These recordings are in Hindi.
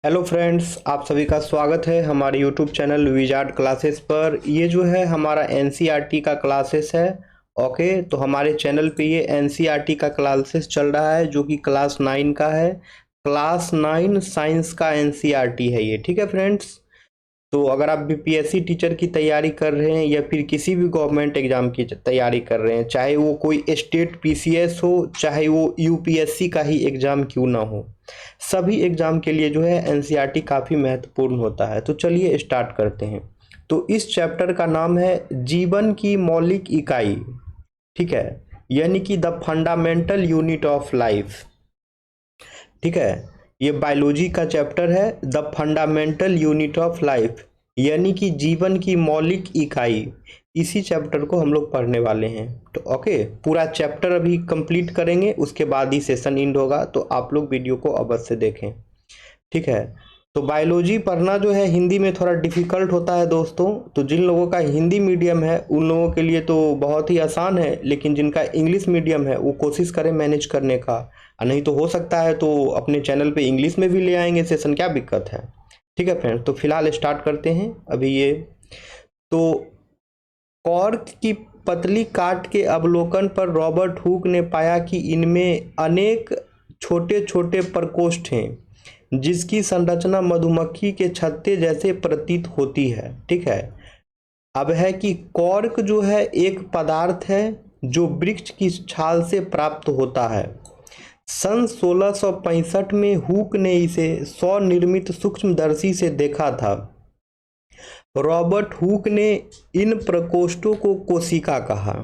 हेलो फ्रेंड्स, आप सभी का स्वागत है हमारे यूट्यूब चैनल विजार्ड क्लासेस पर। ये जो है हमारा एनसीईआरटी का क्लासेस है। ओके, तो हमारे चैनल पे ये एनसीईआरटी का क्लासेस चल रहा है जो कि क्लास 9 का है। क्लास 9 साइंस का एनसीईआरटी है ये, ठीक है फ्रेंड्स। तो अगर आप बीपीएससी टीचर की तैयारी कर रहे हैं या फिर किसी भी गवर्नमेंट एग्जाम की तैयारी कर रहे हैं, चाहे वो कोई स्टेट पीसीएस हो, चाहे वो यूपीएससी का ही एग्जाम क्यों ना हो, सभी एग्जाम के लिए जो है एनसीईआरटी काफ़ी महत्वपूर्ण होता है। तो चलिए स्टार्ट करते हैं। तो इस चैप्टर का नाम है जीवन की मौलिक इकाई, ठीक है, यानी कि the fundamental unit of life, ठीक है। ये बायोलॉजी का चैप्टर है, the fundamental unit of life, यानी कि जीवन की मौलिक इकाई। इसी चैप्टर को हम लोग पढ़ने वाले हैं। तो ओके, पूरा चैप्टर अभी कंप्लीट करेंगे, उसके बाद ही सेशन एंड होगा। तो आप लोग वीडियो को अवश्य देखें, ठीक है। तो बायोलॉजी पढ़ना जो है हिंदी में थोड़ा डिफिकल्ट होता है दोस्तों। तो जिन लोगों का हिंदी मीडियम है उन लोगों के लिए तो बहुत ही आसान है, लेकिन जिनका इंग्लिश मीडियम है वो कोशिश करें मैनेज करने का। नहीं तो हो सकता है तो अपने चैनल पे इंग्लिश में भी ले आएंगे सेशन, क्या दिक्कत है। ठीक है फ्रेंड, तो फिलहाल स्टार्ट करते हैं अभी ये। तो कॉर्क की पतली काट के अवलोकन पर रॉबर्ट हुक ने पाया कि इनमें अनेक छोटे छोटे प्रकोष्ठ हैं जिसकी संरचना मधुमक्खी के छत्ते जैसे प्रतीत होती है, ठीक है। अब है कि कॉर्क जो है एक पदार्थ है जो वृक्ष की छाल से प्राप्त होता है। सन 1665 में हुक ने इसे स्वनिर्मित सूक्ष्मदर्शी से देखा था। रॉबर्ट हुक ने इन प्रकोष्ठों को कोशिका कहा,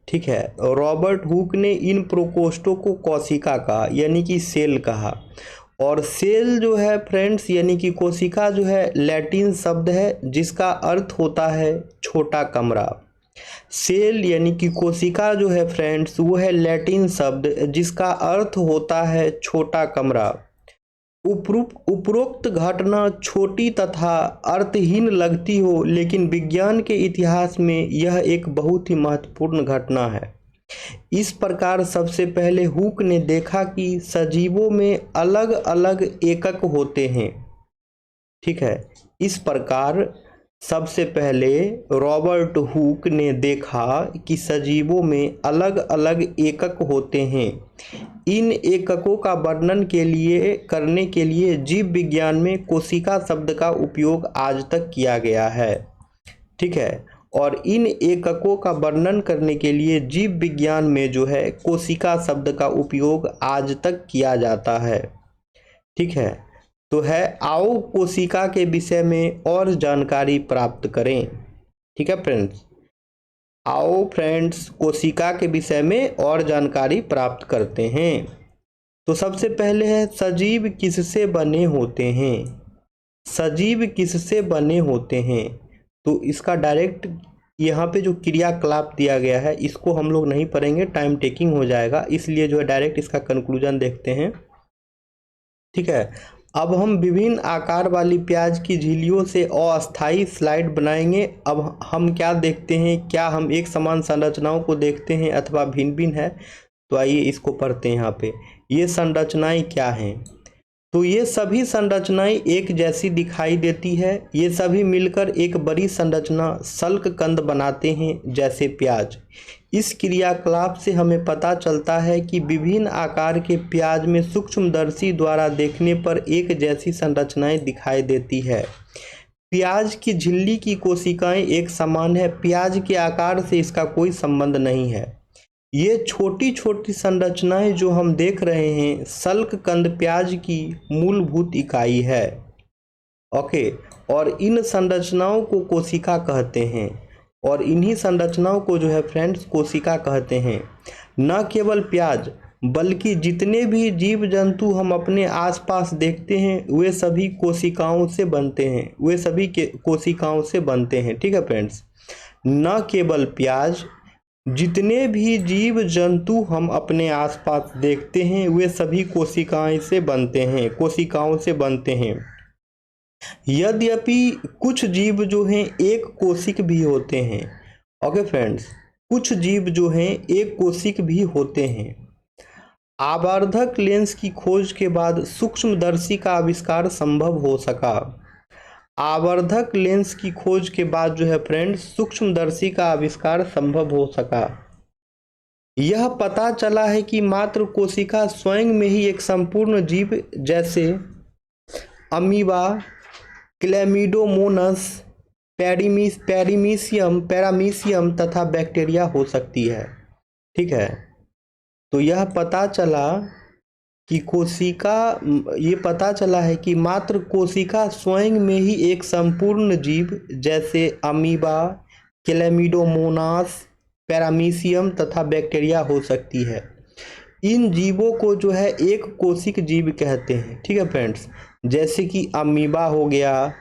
ठीक है। रॉबर्ट हुक ने इन प्रकोष्ठों को कोशिका कहा, यानी कि सेल कहा। और सेल जो है फ्रेंड्स, यानी कि कोशिका जो है लैटिन शब्द है जिसका अर्थ होता है छोटा कमरा। सेल यानी कि कोशिका जो है फ्रेंड्स, वो है लैटिन शब्द जिसका अर्थ होता है छोटा कमरा। उपरोक्त घटना छोटी तथा अर्थहीन लगती हो, लेकिन विज्ञान के इतिहास में यह एक बहुत ही महत्वपूर्ण घटना है। इस प्रकार सबसे पहले हुक ने देखा कि सजीवों में अलग अलग एकक होते हैं, ठीक है। इस प्रकार सबसे पहले रॉबर्ट हुक ने देखा कि सजीवों में अलग अलग एकक होते हैं। इन एककों का वर्णन करने के लिए जीव विज्ञान में कोशिका शब्द का उपयोग आज तक किया गया है, ठीक है। और इन एककों का वर्णन करने के लिए जीव विज्ञान में जो है कोशिका शब्द का उपयोग आज तक किया जाता है, ठीक है। तो है आओ कोशिका के विषय में और जानकारी प्राप्त करें, ठीक है फ्रेंड्स। आओ फ्रेंड्स कोशिका के विषय में और जानकारी प्राप्त करते हैं। तो सबसे पहले है सजीव किससे बने होते हैं। सजीव किससे बने होते हैं, तो इसका डायरेक्ट यहाँ पे जो क्रियाकलाप दिया गया है इसको हम लोग नहीं पढ़ेंगे, टाइम टेकिंग हो जाएगा, इसलिए जो है डायरेक्ट इसका कंक्लूजन देखते हैं, ठीक है। अब हम विभिन्न आकार वाली प्याज की झिल्लियों से अस्थायी स्लाइड बनाएंगे। अब हम क्या देखते हैं, क्या हम एक समान संरचनाओं को देखते हैं अथवा भिन्न भिन्न है। तो आइए इसको पढ़ते हैं। यहाँ पे ये संरचनाएं क्या हैं, तो ये सभी संरचनाएं एक जैसी दिखाई देती है। ये सभी मिलकर एक बड़ी संरचना शल्ककंद बनाते हैं जैसे प्याज। इस क्रियाकलाप से हमें पता चलता है कि विभिन्न आकार के प्याज में सूक्ष्मदर्शी द्वारा देखने पर एक जैसी संरचनाएं दिखाई देती है। प्याज की झिल्ली की कोशिकाएं एक समान है, प्याज के आकार से इसका कोई संबंध नहीं है। ये छोटी छोटी संरचनाएं जो हम देख रहे हैं शल्ककंद प्याज की मूलभूत इकाई है, ओके। और इन संरचनाओं को कोशिका कहते हैं, और इन्हीं संरचनाओं को जो है फ्रेंड्स कोशिका कहते हैं। न केवल प्याज बल्कि जितने भी जीव जंतु हम अपने आसपास देखते हैं वे सभी कोशिकाओं से बनते हैं, वे सभी के कोशिकाओं से बनते हैं, ठीक है फ्रेंड्स। न केवल प्याज, जितने भी जीव जंतु हम अपने आसपास देखते हैं वे सभी कोशिकाएं से बनते हैं, कोशिकाओं से बनते हैं। यद्यपि कुछ जीव जो हैं एक कोशिक भी होते हैं, ओके फ्रेंड्स, कुछ जीव जो हैं एक कोशिक भी होते हैं। आवर्धक लेंस की खोज के बाद सूक्ष्मदर्शी का आविष्कार संभव हो सका। आवर्धक लेंस की खोज के बाद जो है फ्रेंड्स सूक्ष्मदर्शी का आविष्कार संभव हो सका। यह पता चला है कि मात्र कोशिका स्वयं में ही एक संपूर्ण जीव जैसे अमीबा, क्लैमिडोमोनस, पैरामीशियम तथा बैक्टीरिया हो सकती है। ठीक है, तो यह पता चला कि ये पता चला है कि मात्र कोशिका स्वयं में ही एक संपूर्ण जीव जैसे अमीबा, क्लैमिडोमोनास, पैरामीशियम तथा बैक्टीरिया हो सकती है। इन जीवों को जो है एक कोशिक जीव कहते हैं। ठीक है फ्रेंड्स, जैसे कि अमीबा हो गया,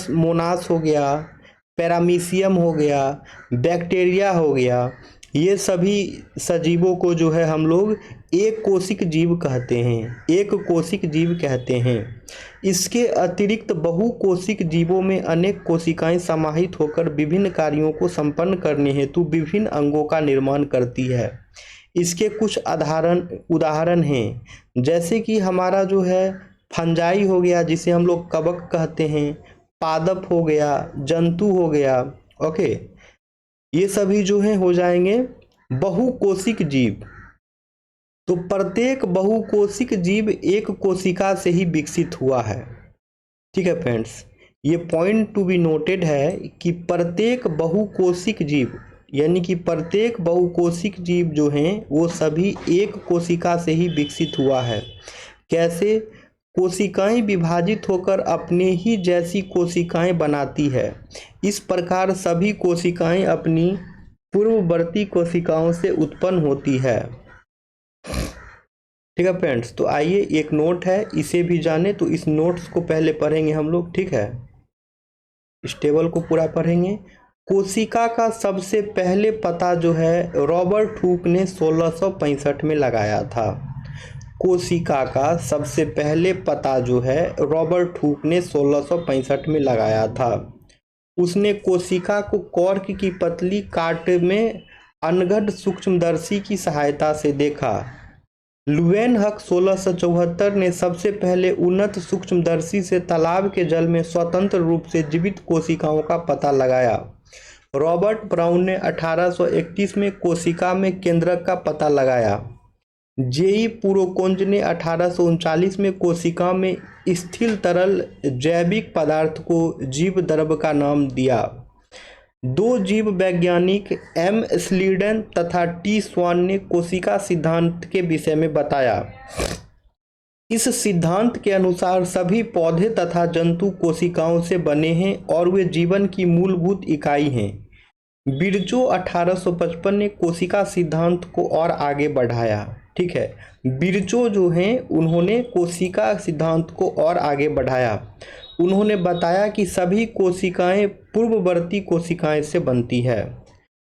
मोनास हो गया, पैरामीशियम हो गया, बैक्टीरिया हो गया, ये सभी सजीवों को जो है हम लोग एक कोशिक जीव कहते हैं, एक कोशिक जीव कहते हैं। इसके अतिरिक्त बहुकोशिक जीवों में अनेक कोशिकाएं समाहित होकर विभिन्न कार्यों को संपन्न करने हेतु विभिन्न अंगों का निर्माण करती है। इसके कुछ उदाहरण हैं, जैसे कि हमारा जो है फंजाई हो गया, जिसे हम लोग कवक कहते हैं, पादप हो गया, जंतु हो गया। ओके, ये सभी जो हैं हो जाएंगे बहुकोशिक जीव। तो प्रत्येक बहुकोशिक जीव एक कोशिका से ही विकसित हुआ है। ठीक है फ्रेंड्स, ये पॉइंट टू बी नोटेड है कि प्रत्येक बहुकोशिक जीव यानी कि प्रत्येक बहुकोशिक जीव जो हैं वो सभी एक कोशिका से ही विकसित हुआ है। कैसे? कोशिकाएं विभाजित होकर अपने ही जैसी कोशिकाएं बनाती है। इस प्रकार सभी कोशिकाएं अपनी पूर्ववर्ती कोशिकाओं से उत्पन्न होती है। ठीक है फ्रेंड्स, तो आइए एक नोट है, इसे भी जाने। तो इस नोट्स को पहले पढ़ेंगे हम लोग। ठीक है, इस टेबल को पूरा पढ़ेंगे। कोशिका का सबसे पहले पता जो है रॉबर्ट हुक ने 1665 में लगाया था। कोशिका का सबसे पहले पता जो है रॉबर्ट हुक ने 1665 में लगाया था। उसने कोशिका को कॉर्क की पतली काट में अनगढ़ सूक्ष्मदर्शी की सहायता से देखा। लुवेनहक 1674 ने सबसे पहले उन्नत सूक्ष्मदर्शी से तालाब के जल में स्वतंत्र रूप से जीवित कोशिकाओं का पता लगाया। रॉबर्ट ब्राउन ने 1831 में कोशिका में केंद्रक का पता लगाया। जेई पुरोकोंज ने 1839 में कोशिका में स्थिर तरल जैविक पदार्थ को जीव द्रव्य का नाम दिया। दो जीव वैज्ञानिक एम स्लीडन तथा टी स्वान ने कोशिका सिद्धांत के विषय में बताया। इस सिद्धांत के अनुसार सभी पौधे तथा जंतु कोशिकाओं से बने हैं और वे जीवन की मूलभूत इकाई हैं। बिरजो 1855 ने कोशिका सिद्धांत को और आगे बढ़ाया। ठीक है, बिरजो जो हैं उन्होंने कोशिका सिद्धांत को और आगे बढ़ाया। उन्होंने बताया कि सभी कोशिकाएं पूर्ववर्ती कोशिकाएं से बनती है।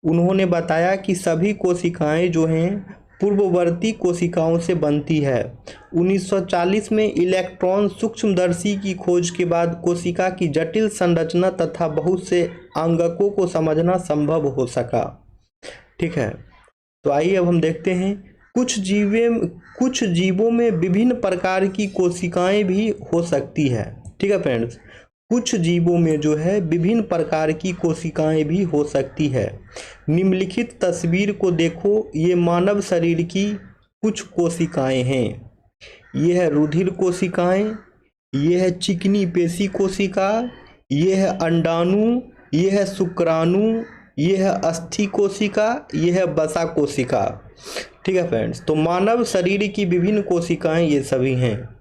उन्होंने बताया कि सभी कोशिकाएं जो हैं पूर्ववर्ती कोशिकाओं से बनती है। 1940 में इलेक्ट्रॉन सूक्ष्मदर्शी की खोज के बाद कोशिका की जटिल संरचना तथा बहुत से अंगकों को समझना संभव हो सका। ठीक है, तो आइए अब हम देखते हैं कुछ जीवों में विभिन्न प्रकार की कोशिकाएं भी हो सकती है। ठीक है फ्रेंड्स, कुछ जीवों में जो है विभिन्न प्रकार की कोशिकाएं भी हो सकती है। निम्नलिखित तस्वीर को देखो, ये मानव शरीर की कुछ कोशिकाएं हैं। ये है रुधिर कोशिकाएं, ये है चिकनी पेशी कोशिका, ये है अंडाणु, ये है शुक्राणु, ये है अस्थि कोशिका, ये है वसा कोशिका। ठीक है फ्रेंड्स, तो मानव शरीर की विभिन्न कोशिकाएं ये सभी हैं।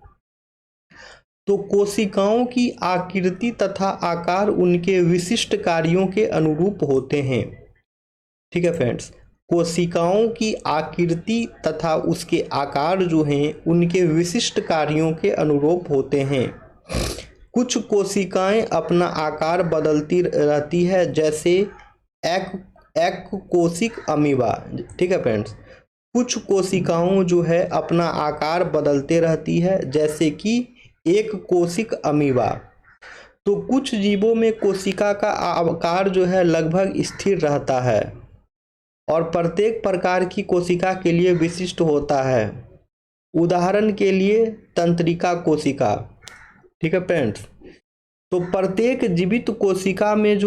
तो कोशिकाओं की आकृति तथा आकार उनके विशिष्ट कार्यों के अनुरूप होते हैं। ठीक है फ्रेंड्स, कोशिकाओं की आकृति तथा उसके आकार जो हैं उनके विशिष्ट कार्यों के अनुरूप होते हैं। कुछ कोशिकाएं अपना आकार बदलती रहती है, जैसे एक कोशिक अमीबा। ठीक है फ्रेंड्स, कुछ कोशिकाओं जो है अपना आकार बदलते रहती है, जैसे कि एक कोशिक अमीबा। तो कुछ जीवों में कोशिका का आकार जो है लगभग स्थिर रहता है और प्रत्येक प्रकार की कोशिका के लिए विशिष्ट होता है। उदाहरण के लिए तंत्रिका कोशिका। ठीक है फ्रेंड्स, तो प्रत्येक जीवित कोशिका में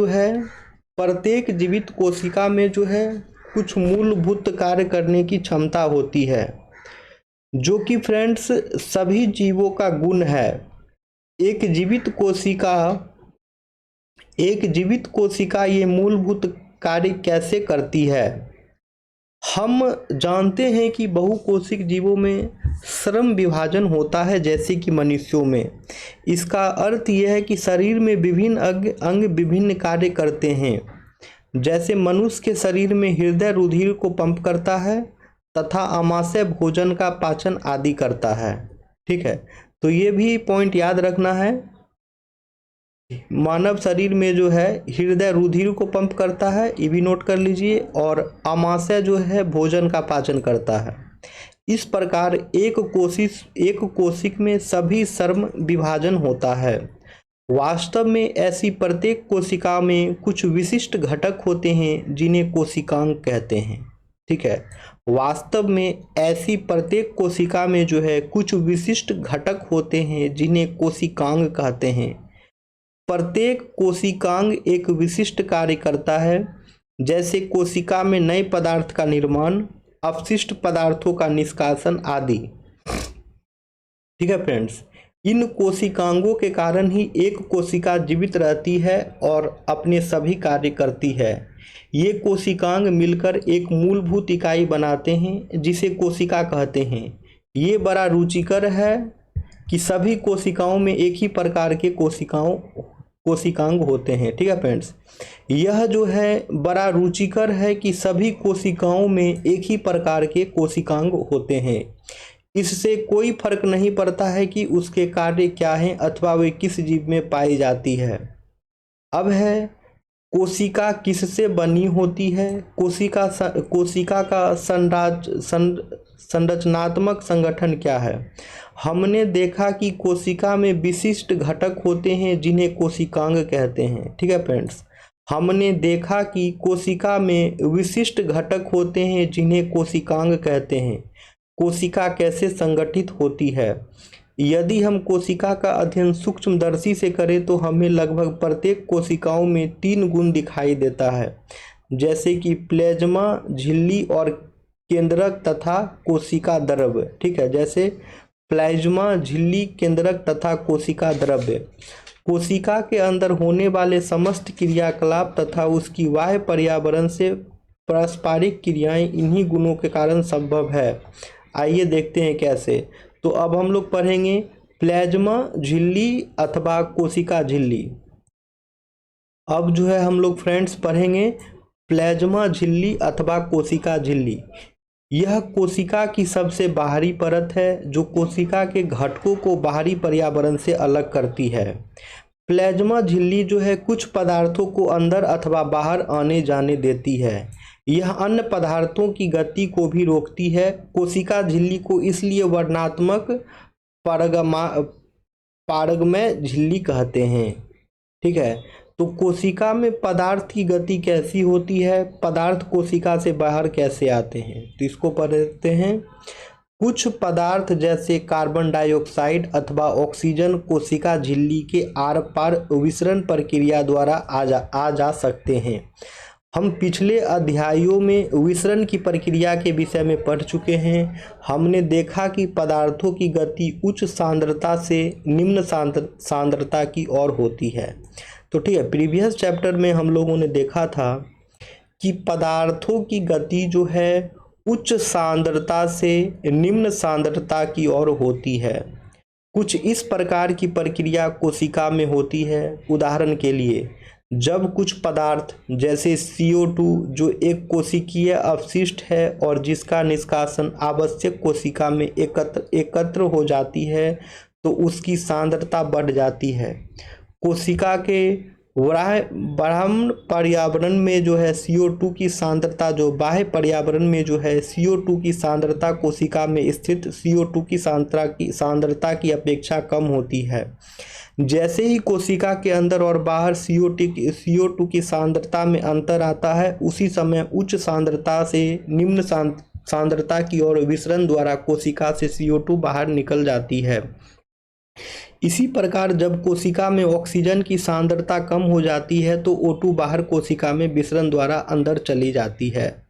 जो है कुछ मूलभूत कार्य करने की क्षमता होती है, जो कि फ्रेंड्स सभी जीवों का गुण है। एक जीवित कोशिका ये मूलभूत कार्य कैसे करती है? हम जानते हैं कि बहुकोशिक जीवों में श्रम विभाजन होता है, जैसे कि मनुष्यों में। इसका अर्थ यह है कि शरीर में विभिन्न अंग विभिन्न कार्य करते हैं। जैसे मनुष्य के शरीर में हृदय रुधिर को पंप करता है तथा आमाशय भोजन का पाचन आदि करता है। ठीक है, तो ये भी पॉइंट याद रखना है। मानव शरीर में जो है हृदय रुधिर को पंप करता है, ये भी नोट कर लीजिए, और आमाशय जो है भोजन का पाचन करता है। इस प्रकार एक कोशिक में सभी श्रम विभाजन होता है। वास्तव में ऐसी प्रत्येक कोशिका में कुछ विशिष्ट घटक होते हैं जिन्हें कोशिकांग कहते हैं। ठीक है, वास्तव में ऐसी प्रत्येक कोशिका में जो है कुछ विशिष्ट घटक होते हैं जिन्हें कोशिकांग कहते हैं। प्रत्येक कोशिकांग एक विशिष्ट कार्य करता है, जैसे कोशिका में नए पदार्थ का निर्माण, अपशिष्ट पदार्थों का निष्कासन आदि। ठीक है फ्रेंड्स, इन कोशिकांगों के कारण ही एक कोशिका जीवित रहती है और अपने सभी कार्य करती है। ये कोशिकांग मिलकर एक मूलभूत इकाई बनाते हैं जिसे कोशिका कहते हैं। ये बड़ा रुचिकर है कि सभी कोशिकाओं में एक ही प्रकार के कोशिकांग होते हैं। ठीक है फ्रेंड्स, यह जो है बड़ा रुचिकर है कि सभी कोशिकाओं में एक ही प्रकार के कोशिकांग होते हैं। इससे कोई फर्क नहीं पड़ता है कि उसके कार्य क्या हैं अथवा वे किस जीव में पाई जाती है। अब है कोशिका किससे बनी होती है? कोशिका का संरचनात्मक संगठन क्या है? हमने देखा कि कोशिका में विशिष्ट घटक होते हैं जिन्हें कोशिकांग कहते हैं। ठीक है फ्रेंड्स, हमने देखा कि कोशिका में विशिष्ट घटक होते हैं जिन्हें कोशिकांग कहते हैं। कोशिका कैसे संगठित होती है? यदि हम कोशिका का अध्ययन सूक्ष्मदर्शी से करें तो हमें लगभग प्रत्येक कोशिकाओं में 3 गुण दिखाई देता है, जैसे कि प्लेज्मा, झिल्ली और केंद्रक तथा कोशिका द्रव्य। ठीक है, जैसे प्लाज्मा, झिल्ली, केंद्रक तथा कोशिका द्रव्य। कोशिका के अंदर होने वाले समस्त क्रियाकलाप तथा उसकी बाह्य पर्यावरण से पारस्परिक क्रियाएं इन्हीं गुणों के कारण संभव है। आइए देखते हैं कैसे। तो अब हम लोग पढ़ेंगे प्लाज्मा झिल्ली अथवा कोशिका झिल्ली। अब जो है हम लोग फ्रेंड्स पढ़ेंगे प्लाज्मा झिल्ली अथवा कोशिका झिल्ली। यह कोशिका की सबसे बाहरी परत है जो कोशिका के घटकों को बाहरी पर्यावरण से अलग करती है। प्लाज्मा झिल्ली जो है कुछ पदार्थों को अंदर अथवा बाहर आने जाने देती है। यह अन्य पदार्थों की गति को भी रोकती है। कोशिका झिल्ली को इसलिए वर्णनात्मक पारगमय झिल्ली कहते हैं। ठीक है, तो कोशिका में पदार्थ की गति कैसी होती है, पदार्थ कोशिका से बाहर कैसे आते हैं, तो इसको पढ़ते हैं। कुछ पदार्थ जैसे कार्बन डाइऑक्साइड अथवा ऑक्सीजन कोशिका झिल्ली के आर पार विसरण प्रक्रिया द्वारा आ जा सकते हैं। हम पिछले अध्यायों में विसरण की प्रक्रिया के विषय में पढ़ चुके हैं। हमने देखा कि पदार्थों की गति उच्च सांद्रता से निम्न सांद्रता की ओर होती है। तो ठीक है, प्रीवियस चैप्टर में हम लोगों ने देखा था कि पदार्थों की गति जो है उच्च सांद्रता से निम्न सांद्रता की ओर होती है। कुछ इस प्रकार की प्रक्रिया कोशिका में होती है। उदाहरण के लिए, जब कुछ पदार्थ जैसे CO2 जो एक कोशिकीय अपशिष्ट है और जिसका निष्कासन आवश्यक कोशिका में एकत्र हो जाती है तो उसकी सांद्रता बढ़ जाती है। कोशिका के बाह्य पर्यावरण में जो है CO2 की सांद्रता, जो बाह्य पर्यावरण में जो है CO2 की सांद्रता कोशिका में स्थित CO2 की सांद्रता की अपेक्षा कम होती है। जैसे ही कोशिका के अंदर और बाहर CO2 की सांद्रता में अंतर आता है, उसी समय उच्च सांद्रता से निम्न सांद्रता की ओर विसरण द्वारा कोशिका से CO2 बाहर निकल जाती है। इसी प्रकार जब कोशिका में ऑक्सीजन की सांद्रता कम हो जाती है तो O2 बाहर कोशिका में विसरण द्वारा अंदर चली जाती है।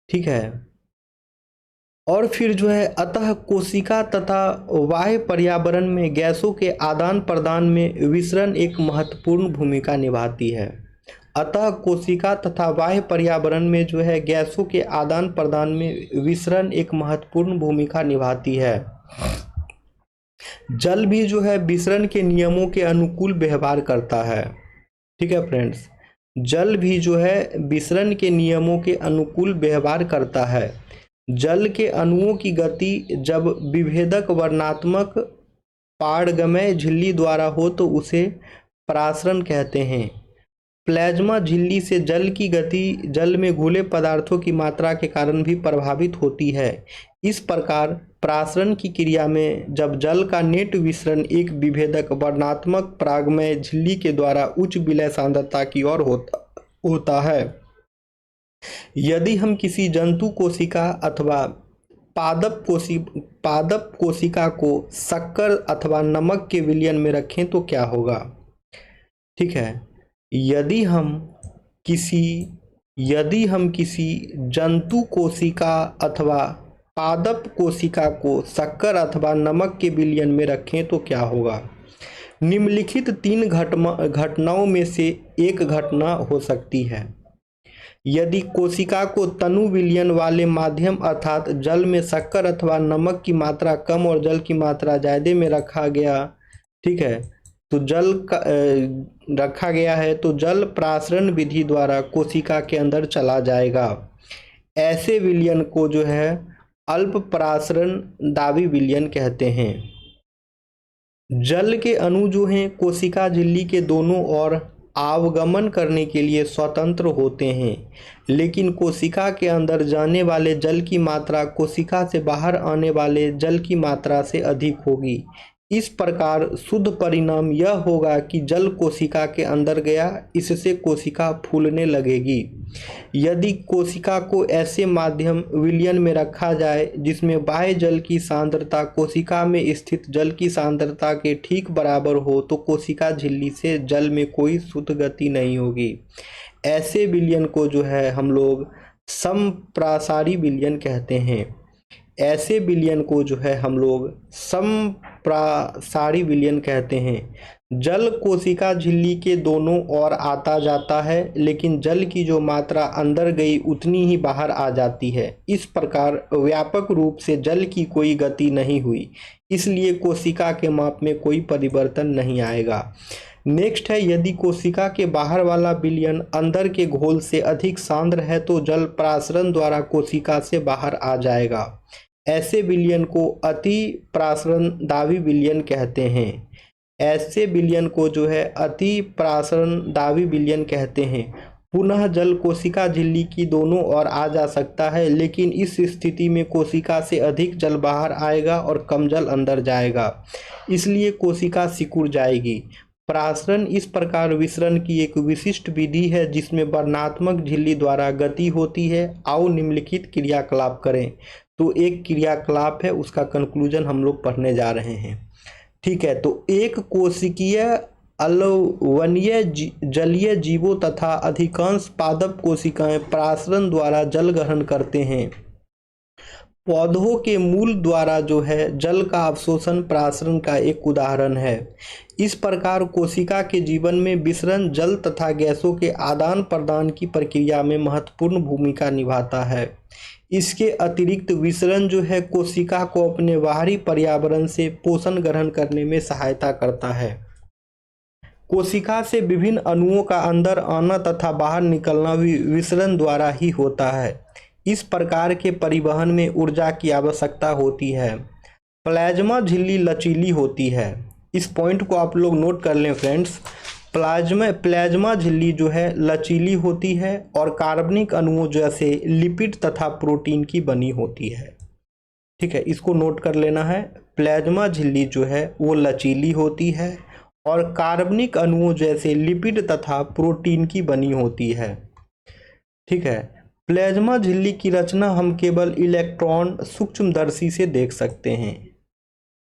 ठीक है, और फिर जो है अतः कोशिका तथा बाह्य पर्यावरण में गैसों के आदान प्रदान में विसरण एक महत्वपूर्ण भूमिका निभाती है। अतः कोशिका तथा बाह्य पर्यावरण में जो है गैसों के आदान प्रदान में विसरण एक महत्वपूर्ण भूमिका निभाती है। जल भी जो है विसरण के नियमों के अनुकूल व्यवहार करता है। ठीक है फ्रेंड्स, जल भी जो है विसरण के नियमों के अनुकूल व्यवहार करता है। जल के अणुओं की गति जब विभेदक वर्णात्मक पारगमय झिल्ली द्वारा हो तो उसे परासरण कहते हैं। प्लाज्मा झिल्ली से जल की गति जल में घुले पदार्थों की मात्रा के कारण भी प्रभावित होती है। इस प्रकार परासरण की क्रिया में जब जल का नेट विसरण एक विभेदक वर्णात्मक पारगमय झिल्ली के द्वारा उच्च विलय सांद्रता की ओर होता है। यदि हम किसी जंतु कोशिका अथवा पादप कोशिका को शक्कर अथवा नमक के विलयन में रखें तो क्या होगा। ठीक है, यदि हम किसी जंतु कोशिका अथवा पादप कोशिका को शक्कर अथवा नमक के विलयन में रखें तो क्या होगा। निम्नलिखित 3 घटनाओं में से एक घटना हो सकती है। यदि कोशिका को तनु विलयन वाले माध्यम अर्थात जल में शक्कर अथवा नमक की मात्रा कम और जल की मात्रा ज़्यादा में रखा गया, ठीक है, तो रखा गया है तो जल परासरण विधि द्वारा कोशिका के अंदर चला जाएगा। ऐसे विलयन को जो है अल्प परासरण दाबी विलयन कहते हैं। जल के अणु जो हैं कोशिका झिल्ली के दोनों ओर आवागमन करने के लिए स्वतंत्र होते हैं, लेकिन कोशिका के अंदर जाने वाले जल की मात्रा कोशिका से बाहर आने वाले जल की मात्रा से अधिक होगी। इस प्रकार शुद्ध परिणाम यह होगा कि जल कोशिका के अंदर गया, इससे कोशिका फूलने लगेगी। यदि कोशिका को ऐसे माध्यम विलयन में रखा जाए जिसमें बाह्य जल की सांद्रता कोशिका में स्थित जल की सांद्रता के ठीक बराबर हो तो कोशिका झिल्ली से जल में कोई शुद्ध गति नहीं होगी। ऐसे विलयन को जो है हम लोग समप्रासारी विलयन कहते हैं। ऐसे विलयन को जो है हम लोग समप्रासारी विलयन कहते हैं। जल कोशिका झिल्ली के दोनों ओर आता जाता है, लेकिन जल की जो मात्रा अंदर गई उतनी ही बाहर आ जाती है। इस प्रकार व्यापक रूप से जल की कोई गति नहीं हुई, इसलिए कोशिका के माप में कोई परिवर्तन नहीं आएगा। नेक्स्ट है, यदि कोशिका के बाहर वाला विलयन अंदर के घोल से अधिक सांद्र है तो जल परासरण द्वारा कोशिका से बाहर आ जाएगा। ऐसे विलयन को अति परासरण दाबी विलयन कहते हैं। ऐसे विलयन को जो है अति परासरण दाबी विलयन कहते हैं। पुनः जल कोशिका झिल्ली की दोनों ओर आ जा सकता है, लेकिन इस स्थिति में कोशिका से अधिक जल बाहर आएगा और कम जल अंदर जाएगा, इसलिए कोशिका सिकुड़ जाएगी। परासरण इस प्रकार विसरण की एक विशिष्ट विधि है जिसमें वर्णात्मक झिल्ली द्वारा गति होती है। आओ निम्नलिखित क्रियाकलाप करें। तो एक क्रियाकलाप है, उसका कंक्लूजन हम लोग पढ़ने जा रहे हैं। ठीक है, तो एक कोशिकीय अलवणीय जलीय जीवों तथा अधिकांश पादप कोशिकाएं परासरण द्वारा जल ग्रहण करते हैं। पौधों के मूल द्वारा जो है जल का अवशोषण परासरण का एक उदाहरण है। इस प्रकार कोशिका के जीवन में विसरण जल तथा गैसों के आदान प्रदान की प्रक्रिया में महत्वपूर्ण भूमिका निभाता है। इसके अतिरिक्त विसरण जो है कोशिका को अपने बाहरी पर्यावरण से पोषण ग्रहण करने में सहायता करता है। कोशिका से विभिन्न अणुओं का अंदर आना तथा बाहर निकलना भी विसरण द्वारा ही होता है। इस प्रकार के परिवहन में ऊर्जा की आवश्यकता होती है। प्लाज्मा झिल्ली लचीली होती है। इस पॉइंट को आप लोग नोट कर लें फ्रेंड्स। प्लाज्मा झिल्ली जो है लचीली होती है और कार्बनिक अणुओं जैसे लिपिड तथा प्रोटीन की बनी होती है। ठीक है, इसको नोट कर लेना है। प्लाज्मा झिल्ली जो है वो लचीली होती है और कार्बनिक अणुओं जैसे लिपिड तथा प्रोटीन की बनी होती है। ठीक है, प्लाज्मा झिल्ली की रचना हम केवल इलेक्ट्रॉन सूक्ष्मदर्शी से देख सकते हैं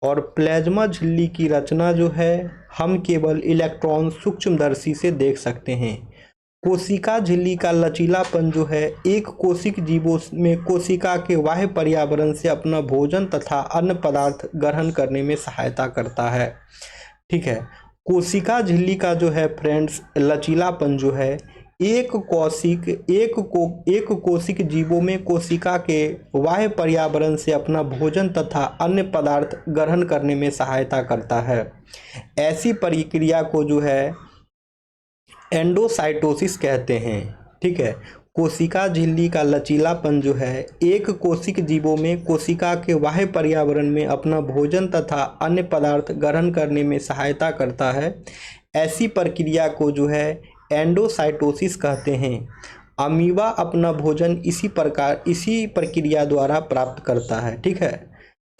और प्लाज्मा झिल्ली की रचना जो है हम केवल इलेक्ट्रॉन सूक्ष्मदर्शी से देख सकते हैं। कोशिका झिल्ली का लचीलापन जो है एक कोशिक जीवों में कोशिका के बाह्य पर्यावरण से अपना भोजन तथा अन्य पदार्थ ग्रहण करने में सहायता करता है। ठीक है, कोशिका झिल्ली का जो है फ्रेंड्स लचीलापन जो है एक कोशिक जीवों में कोशिका के बाह्य पर्यावरण से अपना भोजन तथा अन्य पदार्थ ग्रहण करने में सहायता करता है। ऐसी प्रक्रिया को जो है एंडोसाइटोसिस कहते हैं। ठीक है, कोशिका झिल्ली का लचीलापन जो है एक कोशिक जीवों में कोशिका के बाह्य पर्यावरण में अपना भोजन तथा अन्य पदार्थ ग्रहण करने में सहायता करता है। ऐसी प्रक्रिया को जो है एंडोसाइटोसिस कहते हैं। अमीबा अपना भोजन इसी प्रक्रिया द्वारा प्राप्त करता है। ठीक है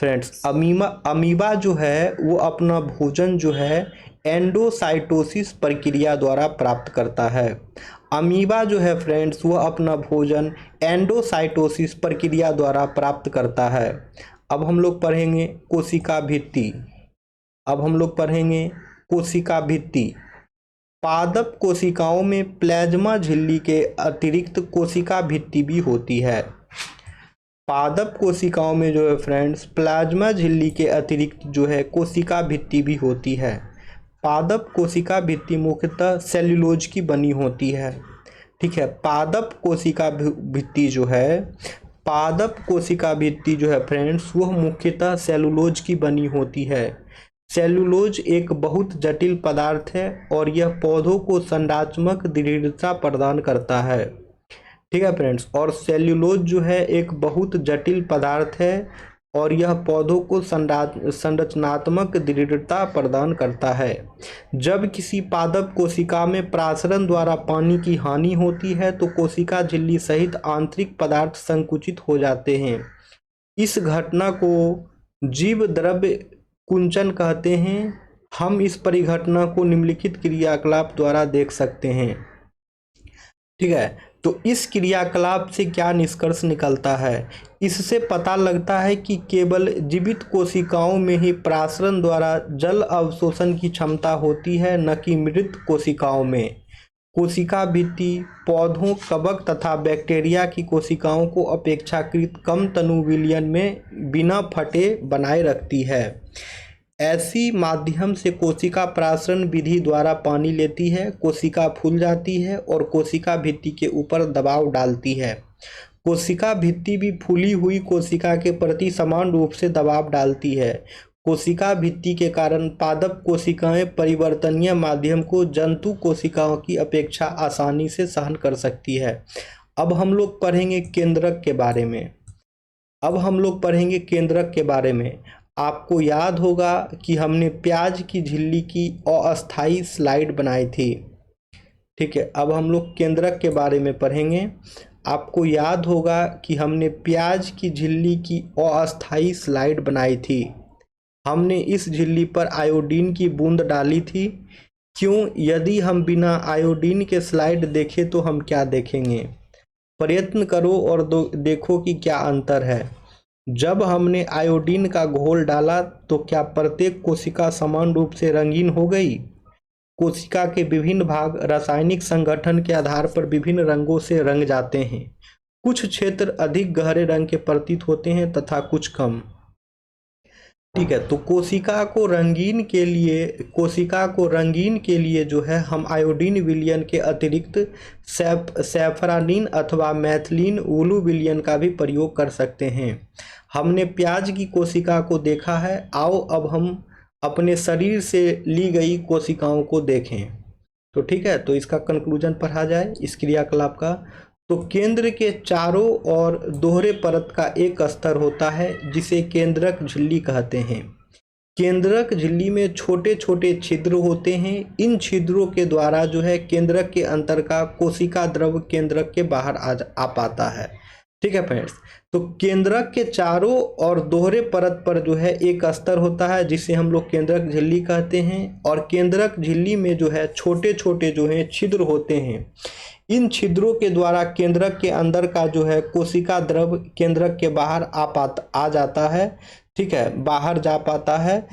फ्रेंड्स, अमीबा जो है वो अपना भोजन जो है एंडोसाइटोसिस प्रक्रिया द्वारा प्राप्त करता है। अमीबा जो है फ्रेंड्स वो अपना भोजन एंडोसाइटोसिस प्रक्रिया द्वारा प्राप्त करता है। अब हम लोग पढ़ेंगे कोशिका भित्ति। पादप कोशिकाओं में प्लाज्मा झिल्ली के अतिरिक्त कोशिका भित्ति भी होती है। पादप कोशिकाओं में जो है फ्रेंड्स प्लाज्मा झिल्ली के अतिरिक्त जो है कोशिका भित्ति भी होती है। पादप कोशिका भित्ति मुख्यतः सेल्यूलोज की बनी होती है। ठीक है, पादप कोशिका भित्ति जो है फ्रेंड्स वह मुख्यतः सेल्यूलोज की बनी होती है। सेल्यूलोज एक बहुत जटिल पदार्थ है और यह पौधों को संरचनात्मक दृढ़ता प्रदान करता है। ठीक है फ्रेंड्स, और सेल्यूलोज जो है एक बहुत जटिल पदार्थ है और यह पौधों को संरचनात्मक दृढ़ता प्रदान करता है। जब किसी पादप कोशिका में प्रासरण द्वारा पानी की हानि होती है तो कोशिका झिल्ली सहित आंतरिक पदार्थ संकुचित हो जाते हैं। इस घटना को जीव द्रव्य कुंचन कहते हैं। हम इस परिघटना को निम्नलिखित क्रियाकलाप द्वारा देख सकते हैं। ठीक है, तो इस क्रियाकलाप से क्या निष्कर्ष निकलता है? इससे पता लगता है कि केवल जीवित कोशिकाओं में ही प्रासरण द्वारा जल अवशोषण की क्षमता होती है, न कि मृत कोशिकाओं में। कोशिका भित्ति पौधों, कवक तथा बैक्टीरिया की कोशिकाओं को अपेक्षाकृत कम तनु विलयन में बिना फटे बनाए रखती है। ऐसी माध्यम से कोशिका प्रासरण विधि द्वारा पानी लेती है, कोशिका फूल जाती है और कोशिका भित्ति के ऊपर दबाव डालती है। कोशिका भित्ति भी फूली हुई कोशिका के प्रति समान रूप से दबाव डालती है। कोशिका भित्ति के कारण पादप कोशिकाएं परिवर्तनीय माध्यम को जंतु कोशिकाओं की अपेक्षा आसानी से सहन कर सकती है। अब हम लोग पढ़ेंगे केंद्रक के बारे में। आपको याद होगा कि हमने प्याज की झिल्ली की अस्थायी स्लाइड बनाई थी। ठीक है, अब हम लोग केंद्रक के बारे में पढ़ेंगे। आपको याद होगा कि हमने प्याज की झिल्ली की अस्थायी स्लाइड बनाई थी। हमने इस झिल्ली पर आयोडीन की बूंद डाली थी। क्यों? यदि हम बिना आयोडीन के स्लाइड देखें तो हम क्या देखेंगे? प्रयत्न करो और देखो कि क्या अंतर है। जब हमने आयोडीन का घोल डाला तो क्या प्रत्येक कोशिका समान रूप से रंगीन हो गई? कोशिका के विभिन्न भाग रासायनिक संगठन के आधार पर विभिन्न रंगों से रंग जाते हैं। कुछ क्षेत्र अधिक गहरे रंग के प्रतीत होते हैं तथा कुछ कम। ठीक है, तो कोशिका को रंगीन के लिए जो है हम आयोडीन विलयन के अतिरिक्त सैफरानीन अथवा मैथिलीन वुलू विलयन का भी प्रयोग कर सकते हैं। हमने प्याज की कोशिका को देखा है। आओ अब हम अपने शरीर से ली गई कोशिकाओं को देखें। तो ठीक है, तो इसका कंक्लूजन पढ़ा जाए इस क्रियाकलाप का। तो केंद्र के चारों ओर दोहरे परत का एक स्तर होता है जिसे केंद्रक झिल्ली कहते हैं। केंद्रक झिल्ली में छोटे छोटे छिद्र होते हैं। इन छिद्रों के द्वारा जो है केंद्रक के अंतर का कोशिका द्रव केंद्रक के बाहर आ पाता है। ठीक है फ्रेंड्स, तो केंद्रक के चारों और दोहरे परत पर जो है एक अस्तर होता है जिसे हम लोग केंद्रक झिल्ली कहते हैं। और केंद्रक झिल्ली में जो है छोटे छोटे जो है छिद्र होते हैं। इन छिद्रों के द्वारा केंद्रक के अंदर का जो है कोशिका द्रव केंद्रक के बाहर आ जाता है। ठीक है, बाहर जा पाता है।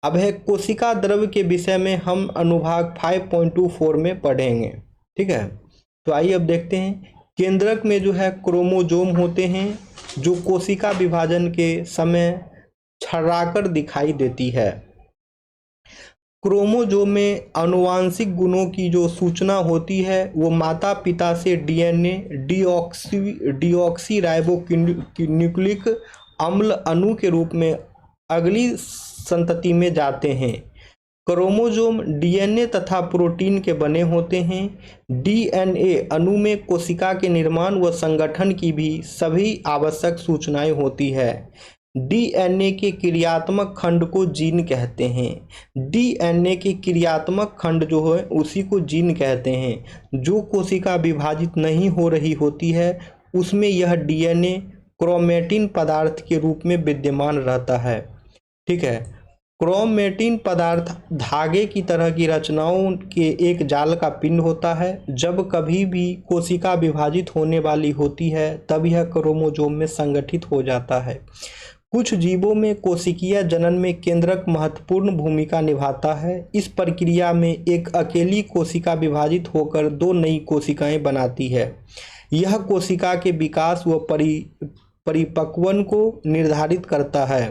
अब है कोशिका द्रव के विषय में हम अनुभाग 5.24 में पढ़ेंगे। ठीक है, तो आइए अब देखते हैं। केंद्रक में जो है क्रोमोजोम होते हैं जो कोशिका विभाजन के समय छर्राकर दिखाई देती है। क्रोमोजोम में आनुवांशिक गुणों की जो सूचना होती है वो माता पिता से डीएनए डीऑक्सी राइबोन्यूक्लिक अम्ल अणु के रूप में अगली संतति में जाते हैं। क्रोमोजोम डीएनए तथा प्रोटीन के बने होते हैं। डीएनए अणु में कोशिका के निर्माण व संगठन की भी सभी आवश्यक सूचनाएं होती है। डीएनए के क्रियात्मक खंड को जीन कहते हैं। डीएनए के क्रियात्मक खंड जो है उसी को जीन कहते हैं। जो कोशिका विभाजित नहीं हो रही होती है उसमें यह डीएनए क्रोमैटिन पदार्थ के रूप में विद्यमान रहता है। ठीक है, क्रोमैटिन पदार्थ धागे की तरह की रचनाओं के एक जाल का पिंड होता है। जब कभी भी कोशिका विभाजित होने वाली होती है तब यह क्रोमोजोम में संगठित हो जाता है। कुछ जीवों में कोशिकीय जनन में केंद्रक महत्वपूर्ण भूमिका निभाता है। इस प्रक्रिया में एक अकेली कोशिका विभाजित होकर दो नई कोशिकाएं बनाती है। यह कोशिका के विकास व परिपक्वन को निर्धारित करता है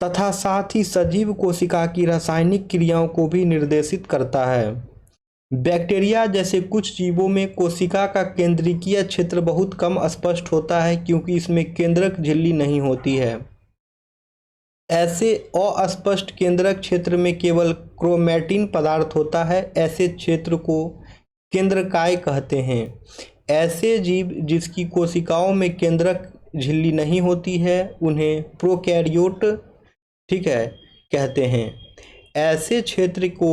तथा साथ ही सजीव कोशिका की रासायनिक क्रियाओं को भी निर्देशित करता है। बैक्टीरिया जैसे कुछ जीवों में कोशिका का केंद्रकीय क्षेत्र बहुत कम स्पष्ट होता है क्योंकि इसमें केंद्रक झिल्ली नहीं होती है। ऐसे अस्पष्ट केंद्रक क्षेत्र में केवल क्रोमैटिन पदार्थ होता है। ऐसे क्षेत्र को केंद्रकाय कहते हैं। ऐसे जीव जिसकी कोशिकाओं में केंद्रक झिल्ली नहीं होती है उन्हें प्रोकैरियोट ठीक है कहते हैं। ऐसे क्षेत्र को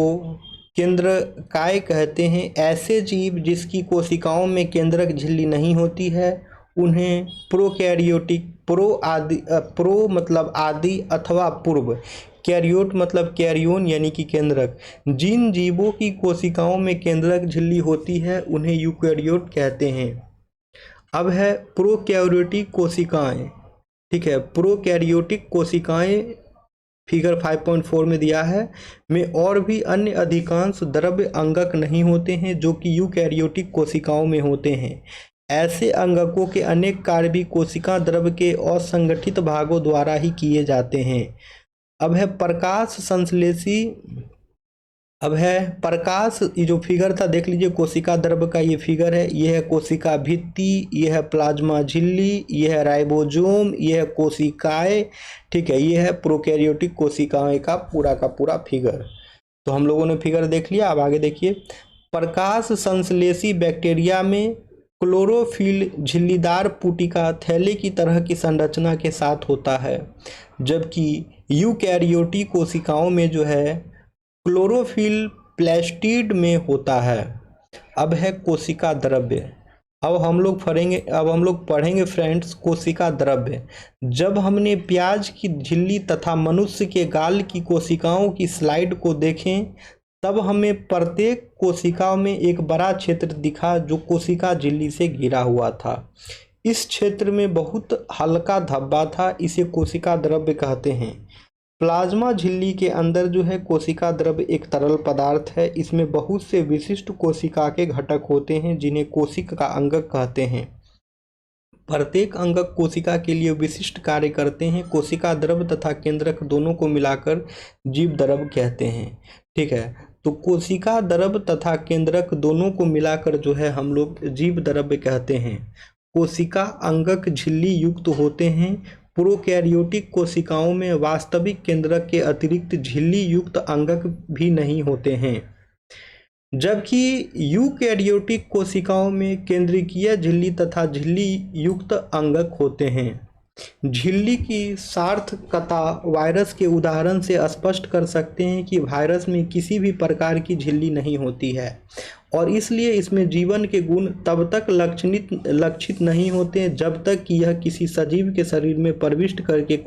केंद्रकाय कहते हैं। ऐसे जीव जिसकी कोशिकाओं में केंद्रक झिल्ली नहीं होती है उन्हें प्रोकैरियोटिक प्रो मतलब आदि अथवा पूर्व, कैरियोट मतलब कैरियोन यानी कि केंद्रक। जिन जीवों की कोशिकाओं में केंद्रक झिल्ली होती है उन्हें यूकैरियोट कहते हैं। अब है प्रोकैरियोटिक कोशिकाएं। ठीक है, प्रोकैरियोटिक कोशिकाएं फिगर 5.4 में दिया है में और भी अन्य अधिकांश द्रव्य अंगक नहीं होते हैं जो कि यूकैरियोटिक कोशिकाओं में होते हैं। ऐसे अंगकों के अनेक कार्य भी कोशिका द्रव्य के असंगठित भागों द्वारा ही किए जाते हैं। अब है प्रकाश संश्लेषी। अब है प्रकाश, ये जो फिगर था देख लीजिए, कोशिका द्रव्य का ये फिगर है। ये है कोशिका भित्ति, ये है प्लाज्मा झिल्ली, ये है राइबोसोम, ये है कोशिकाएं। ठीक है, ये है प्रोकैरियोटिक कोशिकाएं का पूरा फिगर। तो हम लोगों ने फिगर देख लिया। अब आगे देखिए, प्रकाश संश्लेषी बैक्टीरिया में क्लोरोफिल झिल्लीदार पुटिका थैले की तरह की संरचना के साथ होता है, जबकि यूकैरियोटिक कोशिकाओं में जो है क्लोरोफिल प्लास्टिड में होता है। अब है कोशिका द्रव्य। अब हम लोग पढ़ेंगे फ्रेंड्स कोशिका द्रव्य। जब हमने प्याज की झिल्ली तथा मनुष्य के गाल की कोशिकाओं की स्लाइड को देखें तब हमें प्रत्येक कोशिका में एक बड़ा क्षेत्र दिखा जो कोशिका झिल्ली से घिरा हुआ था। इस क्षेत्र में बहुत हल्का धब्बा था, इसे कोशिका द्रव्य कहते हैं। प्लाज्मा झिल्ली के अंदर जो है कोशिका द्रव्य एक तरल पदार्थ है। इसमें बहुत से विशिष्ट कोशिका के घटक होते हैं जिन्हें कोशिका अंगक कहते हैं। प्रत्येक अंगक कोशिका के लिए विशिष्ट कार्य करते हैं। कोशिका द्रव्य तथा केंद्रक दोनों को मिलाकर जीव द्रव्य कहते हैं। ठीक है, तो कोशिका द्रव्य तथा केंद्रक दोनों को मिलाकर जो है हम लोग जीव द्रव्य कहते हैं। कोशिका अंगक झिल्ली युक्त होते हैं। प्रोकैरियोटिक कोशिकाओं में वास्तविक केंद्रक के अतिरिक्त झिल्ली युक्त अंगक भी नहीं होते हैं, जबकि यूकैरियोटिक कोशिकाओं में केंद्रकीय झिल्ली तथा झिल्ली युक्त अंगक होते हैं। झिल्ली की सार्थकता वायरस के उदाहरण से स्पष्ट कर सकते हैं कि वायरस में किसी भी प्रकार की झिल्ली नहीं होती है और इसलिए इसमें जीवन के गुण तब तक लक्षित नहीं होते जब तक कि यह किसी सजीव के शरीर में प्रविष्ट करके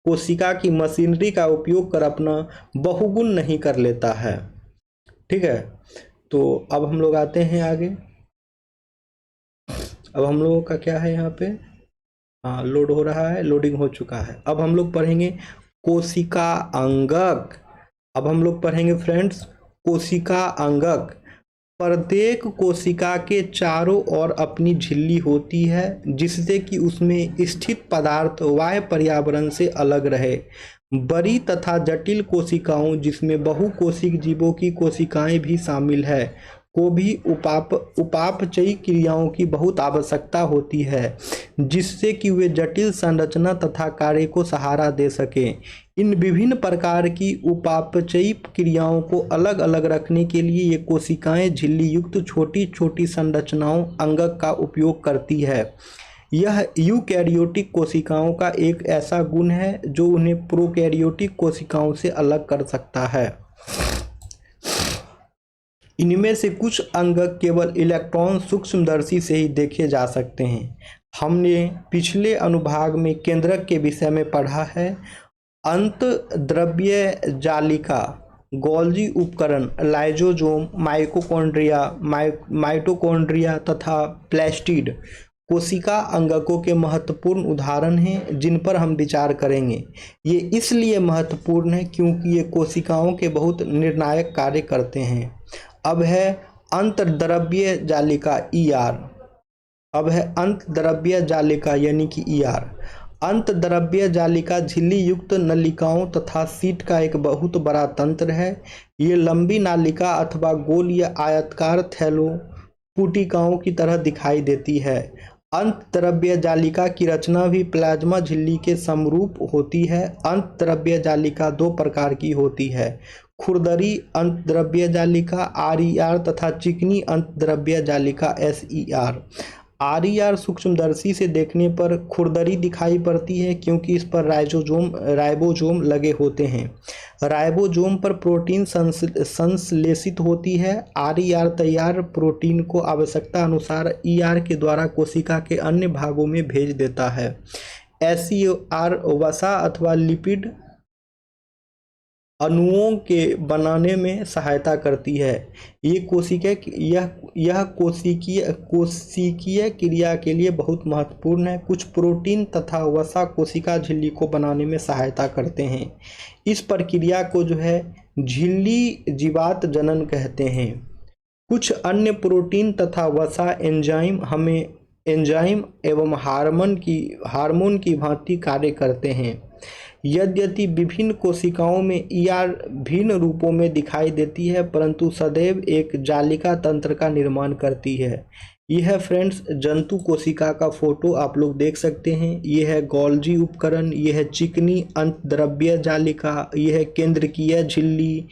कोशिका की मशीनरी का उपयोग कर अपना बहुगुण नहीं कर लेता है। ठीक है, तो अब हम लोग आते हैं आगे। अब हम लोगों का क्या है यहाँ पे, हाँ लोड हो रहा है, लोडिंग हो चुका है। अब हम लोग पढ़ेंगे कोशिका अंगक। अब हम लोग पढ़ेंगे फ्रेंड्स कोशिका अंगक। प्रत्येक कोशिका के चारों ओर अपनी झिल्ली होती है जिससे कि उसमें स्थित पदार्थ बाह्य पर्यावरण से अलग रहे। बड़ी तथा जटिल कोशिकाओं जिसमें बहुकोशिक जीवों की कोशिकाएं भी शामिल है को भी उपापचयी क्रियाओं की बहुत आवश्यकता होती है जिससे कि वे जटिल संरचना तथा कार्य को सहारा दे सकें। इन विभिन्न प्रकार की उपापचयी क्रियाओं को अलग अलग रखने के लिए ये कोशिकाएं झिल्ली युक्त छोटी छोटी संरचनाओं अंगक का उपयोग करती है। यह यूकैरियोटिक कोशिकाओं का एक ऐसा गुण है जो उन्हें प्रोकैरियोटिक कोशिकाओं से अलग कर सकता है। इनमें से कुछ अंगक केवल इलेक्ट्रॉन सूक्ष्मदर्शी से ही देखे जा सकते हैं। हमने पिछले अनुभाग में केंद्रक के विषय में पढ़ा है। अंतःद्रव्य जालिका, गोल्जी उपकरण, लाइसोसोम, माइटोकॉन्ड्रिया तथा प्लास्टिड कोशिका अंगकों के महत्वपूर्ण उदाहरण हैं जिन पर हम विचार करेंगे। ये इसलिए महत्वपूर्ण है क्योंकि ये कोशिकाओं के बहुत निर्णायक कार्य करते हैं। अब है अंतर्द्रव्य जालिका ER। अब है अंतर्द्रव्य जालिका यानी कि ER। अंतर्द्रव्य जालिका झिल्ली युक्त नलिकाओं तथा सीट का एक बहुत बड़ा तंत्र है। ये लंबी नालिका अथवा गोल या आयताकार थैलोपुटिकाओं की तरह दिखाई देती है। अंतर्द्रव्य जालिका की रचना भी प्लाज्मा झिल्ली के समरूप होती है। अंतर्द्रव्य जालिका दो प्रकार की होती है, खुरदरी अंतर्द्रव्य जालिका RER तथा चिकनी अंतर्द्रव्य जालिका SER। RER सूक्ष्मदर्शी से देखने पर खुरदरी दिखाई पड़ती है क्योंकि इस पर राइबोसोम लगे होते हैं। राइबोसोम पर प्रोटीन संश्लेषित होती है। RER तैयार प्रोटीन को आवश्यकता अनुसार ER के द्वारा कोशिका के अन्य भागों में भेज देता है। SER वसा अथवा लिपिड अणुओं के बनाने में सहायता करती है। ये कोशिकीय क्रिया के लिए बहुत महत्वपूर्ण है। कुछ प्रोटीन तथा वसा कोशिका झिल्ली को बनाने में सहायता करते हैं। इस प्रक्रिया को जो है झिल्ली जीवात जनन कहते हैं। कुछ अन्य प्रोटीन तथा वसा एंजाइम एवं हार्मोन की भांति कार्य करते हैं। यद्यपि विभिन्न कोशिकाओं में ER भिन्न रूपों में दिखाई देती है परंतु सदैव एक जालिका तंत्र का निर्माण करती है। यह है फ्रेंड्स जंतु कोशिका का फोटो आप लोग देख सकते हैं। यह है गोल्जी उपकरण, यह है चिकनी अंतर्द्रव्य जालिका, यह है केंद्रकीय झिल्ली,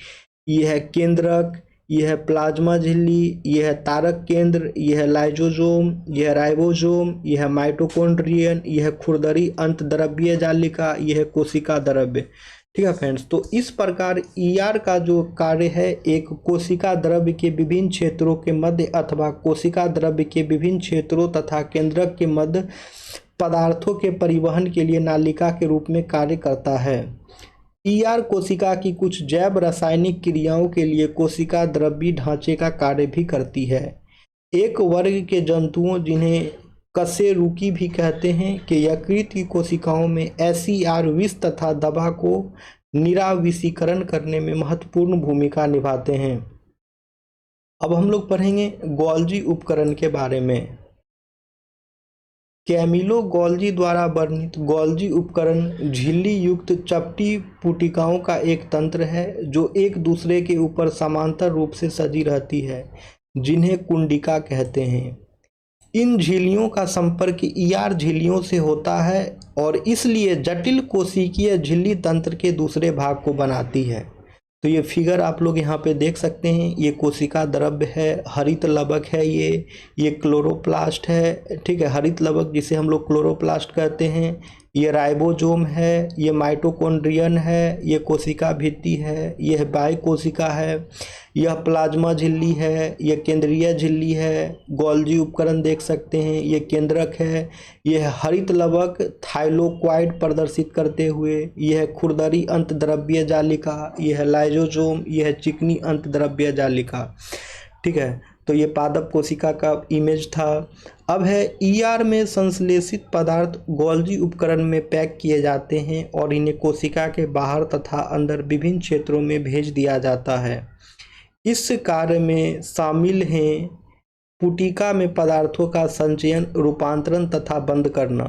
यह है केंद्रक, यह है प्लाज्मा झिल्ली, यह है तारक केंद्र, यह है लाइसोसोम, यह है राइबोसोम, यह है माइटोकॉन्ड्रियन, यह है खुरदरी अंतर्द्रव्य जालिका, यह है कोशिका द्रव्य। ठीक है फ्रेंड्स, तो इस प्रकार ER का जो कार्य है एक कोशिका द्रव्य के विभिन्न क्षेत्रों के मध्य अथवा कोशिका द्रव्य के विभिन्न क्षेत्रों तथा केंद्रक के मध्य पदार्थों के परिवहन के लिए नालिका के रूप में कार्य करता है। ER कोशिका की कुछ जैव रासायनिक क्रियाओं के लिए कोशिका द्रव्य ढांचे का कार्य भी करती है। एक वर्ग के जंतुओं जिन्हें कशेरुकी भी कहते हैं के यकृत की कोशिकाओं में SER विष तथा दवा को निराविषीकरण करने में महत्वपूर्ण भूमिका निभाते हैं। अब हम लोग पढ़ेंगे गोल्जी उपकरण के बारे में। कैमिलो गोल्जी द्वारा वर्णित गोल्जी उपकरण झिल्ली युक्त चपटी पुटिकाओं का एक तंत्र है जो एक दूसरे के ऊपर समांतर रूप से सजी रहती है जिन्हें कुंडिका कहते हैं। इन झिल्लियों का संपर्क ER झिल्लियों से होता है और इसलिए जटिल कोशिकीय झिल्ली तंत्र के दूसरे भाग को बनाती है। तो ये फिगर आप लोग यहाँ पे देख सकते हैं, ये कोशिका द्रव्य है, हरित लवक है, ये क्लोरोप्लास्ट है, ठीक है, हरित लवक जिसे हम लोग क्लोरोप्लास्ट कहते हैं, ये राइबोसोम है, ये माइटोकॉन्ड्रियन है, ये कोशिका भित्ति है, यह बाह्य कोशिका है, यह प्लाज्मा झिल्ली है, यह केंद्रीय झिल्ली है, गोल्जी उपकरण देख सकते हैं, ये केंद्रक है, यह हरित लवक थाइलोक्वाइड प्रदर्शित करते हुए, यह खुरदरी अंतद्रव्य जालिका, यह लाइसोसोम, यह चिकनी अंतद्रव्य जालिका, ठीक है। तो ये पादप कोशिका का इमेज था। अब है ईआर में संश्लेषित पदार्थ गोल्जी उपकरण में पैक किए जाते हैं और इन्हें कोशिका के बाहर तथा अंदर विभिन्न क्षेत्रों में भेज दिया जाता है। इस कार्य में शामिल हैं पुटिका में पदार्थों का संचयन, रूपांतरण तथा बंद करना।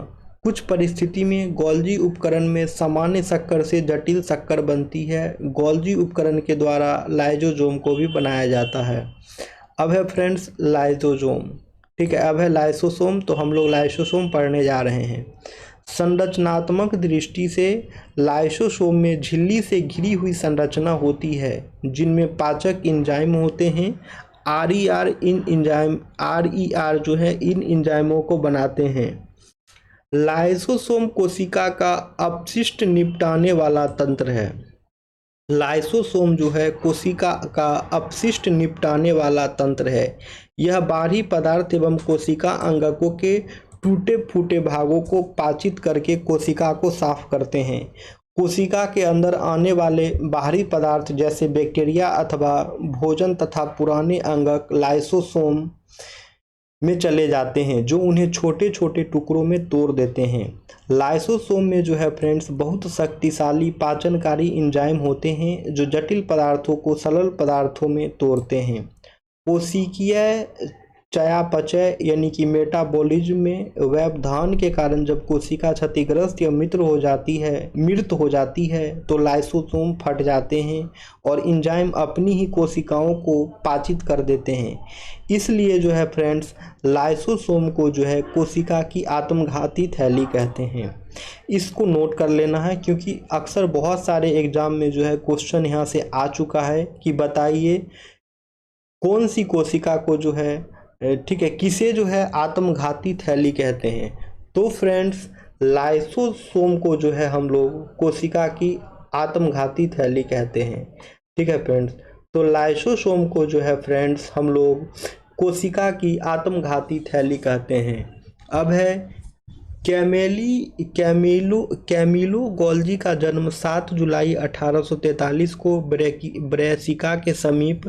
कुछ परिस्थिति में गोल्जी उपकरण में सामान्य शक्कर से जटिल शक्कर बनती है। गोल्जी उपकरण के द्वारा लाइसोसोम को भी बनाया जाता है। अब है फ्रेंड्स लाइसोसोम, ठीक है। अब है लाइसोसोम, तो हम लोग लाइसोसोम पढ़ने जा रहे हैं। संरचनात्मक दृष्टि से लाइसोसोम में झिल्ली से घिरी हुई संरचना होती है जिनमें पाचक एंजाइम होते हैं। RER जो है इन एंजाइमों को बनाते हैं। लाइसोसोम कोशिका का अपशिष्ट निपटाने वाला तंत्र है। लाइसोसोम जो है कोशिका का अपशिष्ट निपटाने वाला तंत्र है। यह बाहरी पदार्थ एवं कोशिका अंगकों के टूटे फूटे भागों को पाचित करके कोशिका को साफ करते हैं। कोशिका के अंदर आने वाले बाहरी पदार्थ जैसे बैक्टीरिया अथवा भोजन तथा पुराने अंगक लाइसोसोम में चले जाते हैं जो उन्हें छोटे छोटे टुकड़ों में तोड़ देते हैं। लाइसोसोम में जो है फ्रेंड्स बहुत शक्तिशाली पाचनकारी एंजाइम होते हैं जो जटिल पदार्थों को सरल पदार्थों में तोड़ते हैं। कोशिकीय चयापचय यानी कि मेटाबॉलिज्म में व्यवधान के कारण जब कोशिका क्षतिग्रस्त या मृत हो जाती है तो लाइसोसोम फट जाते हैं और एंजाइम अपनी ही कोशिकाओं को पाचित कर देते हैं। इसलिए जो है फ्रेंड्स लाइसोसोम को जो है कोशिका की आत्मघाती थैली कहते हैं। इसको नोट कर लेना है क्योंकि अक्सर बहुत सारे एग्जाम में जो है क्वेश्चन यहाँ से आ चुका है कि बताइए कौन सी कोशिका को जो है, ठीक है, किसे जो है आत्मघाती थैली कहते हैं। तो फ्रेंड्स लाइसोसोम को जो है हम लोग कोशिका की आत्मघाती थैली कहते हैं, ठीक है फ्रेंड्स। तो लाइसोसोम को जो है फ्रेंड्स हम लोग कोशिका की आत्मघाती थैली कहते हैं। अब है कैमिलो गोल्जी का जन्म 7 जुलाई 1843 को ब्रेसिका के समीप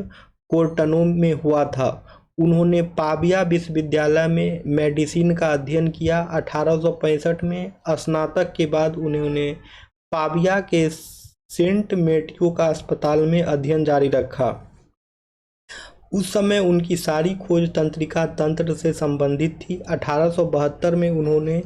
कोर्टनो में हुआ था। उन्होंने पाविया विश्वविद्यालय में मेडिसिन का अध्ययन किया। 1865 में स्नातक के बाद उन्होंने पाविया के सेंट मेटियो का अस्पताल में अध्ययन जारी रखा। उस समय उनकी सारी खोज तंत्रिका तंत्र से संबंधित थी। 1872 में उन्होंने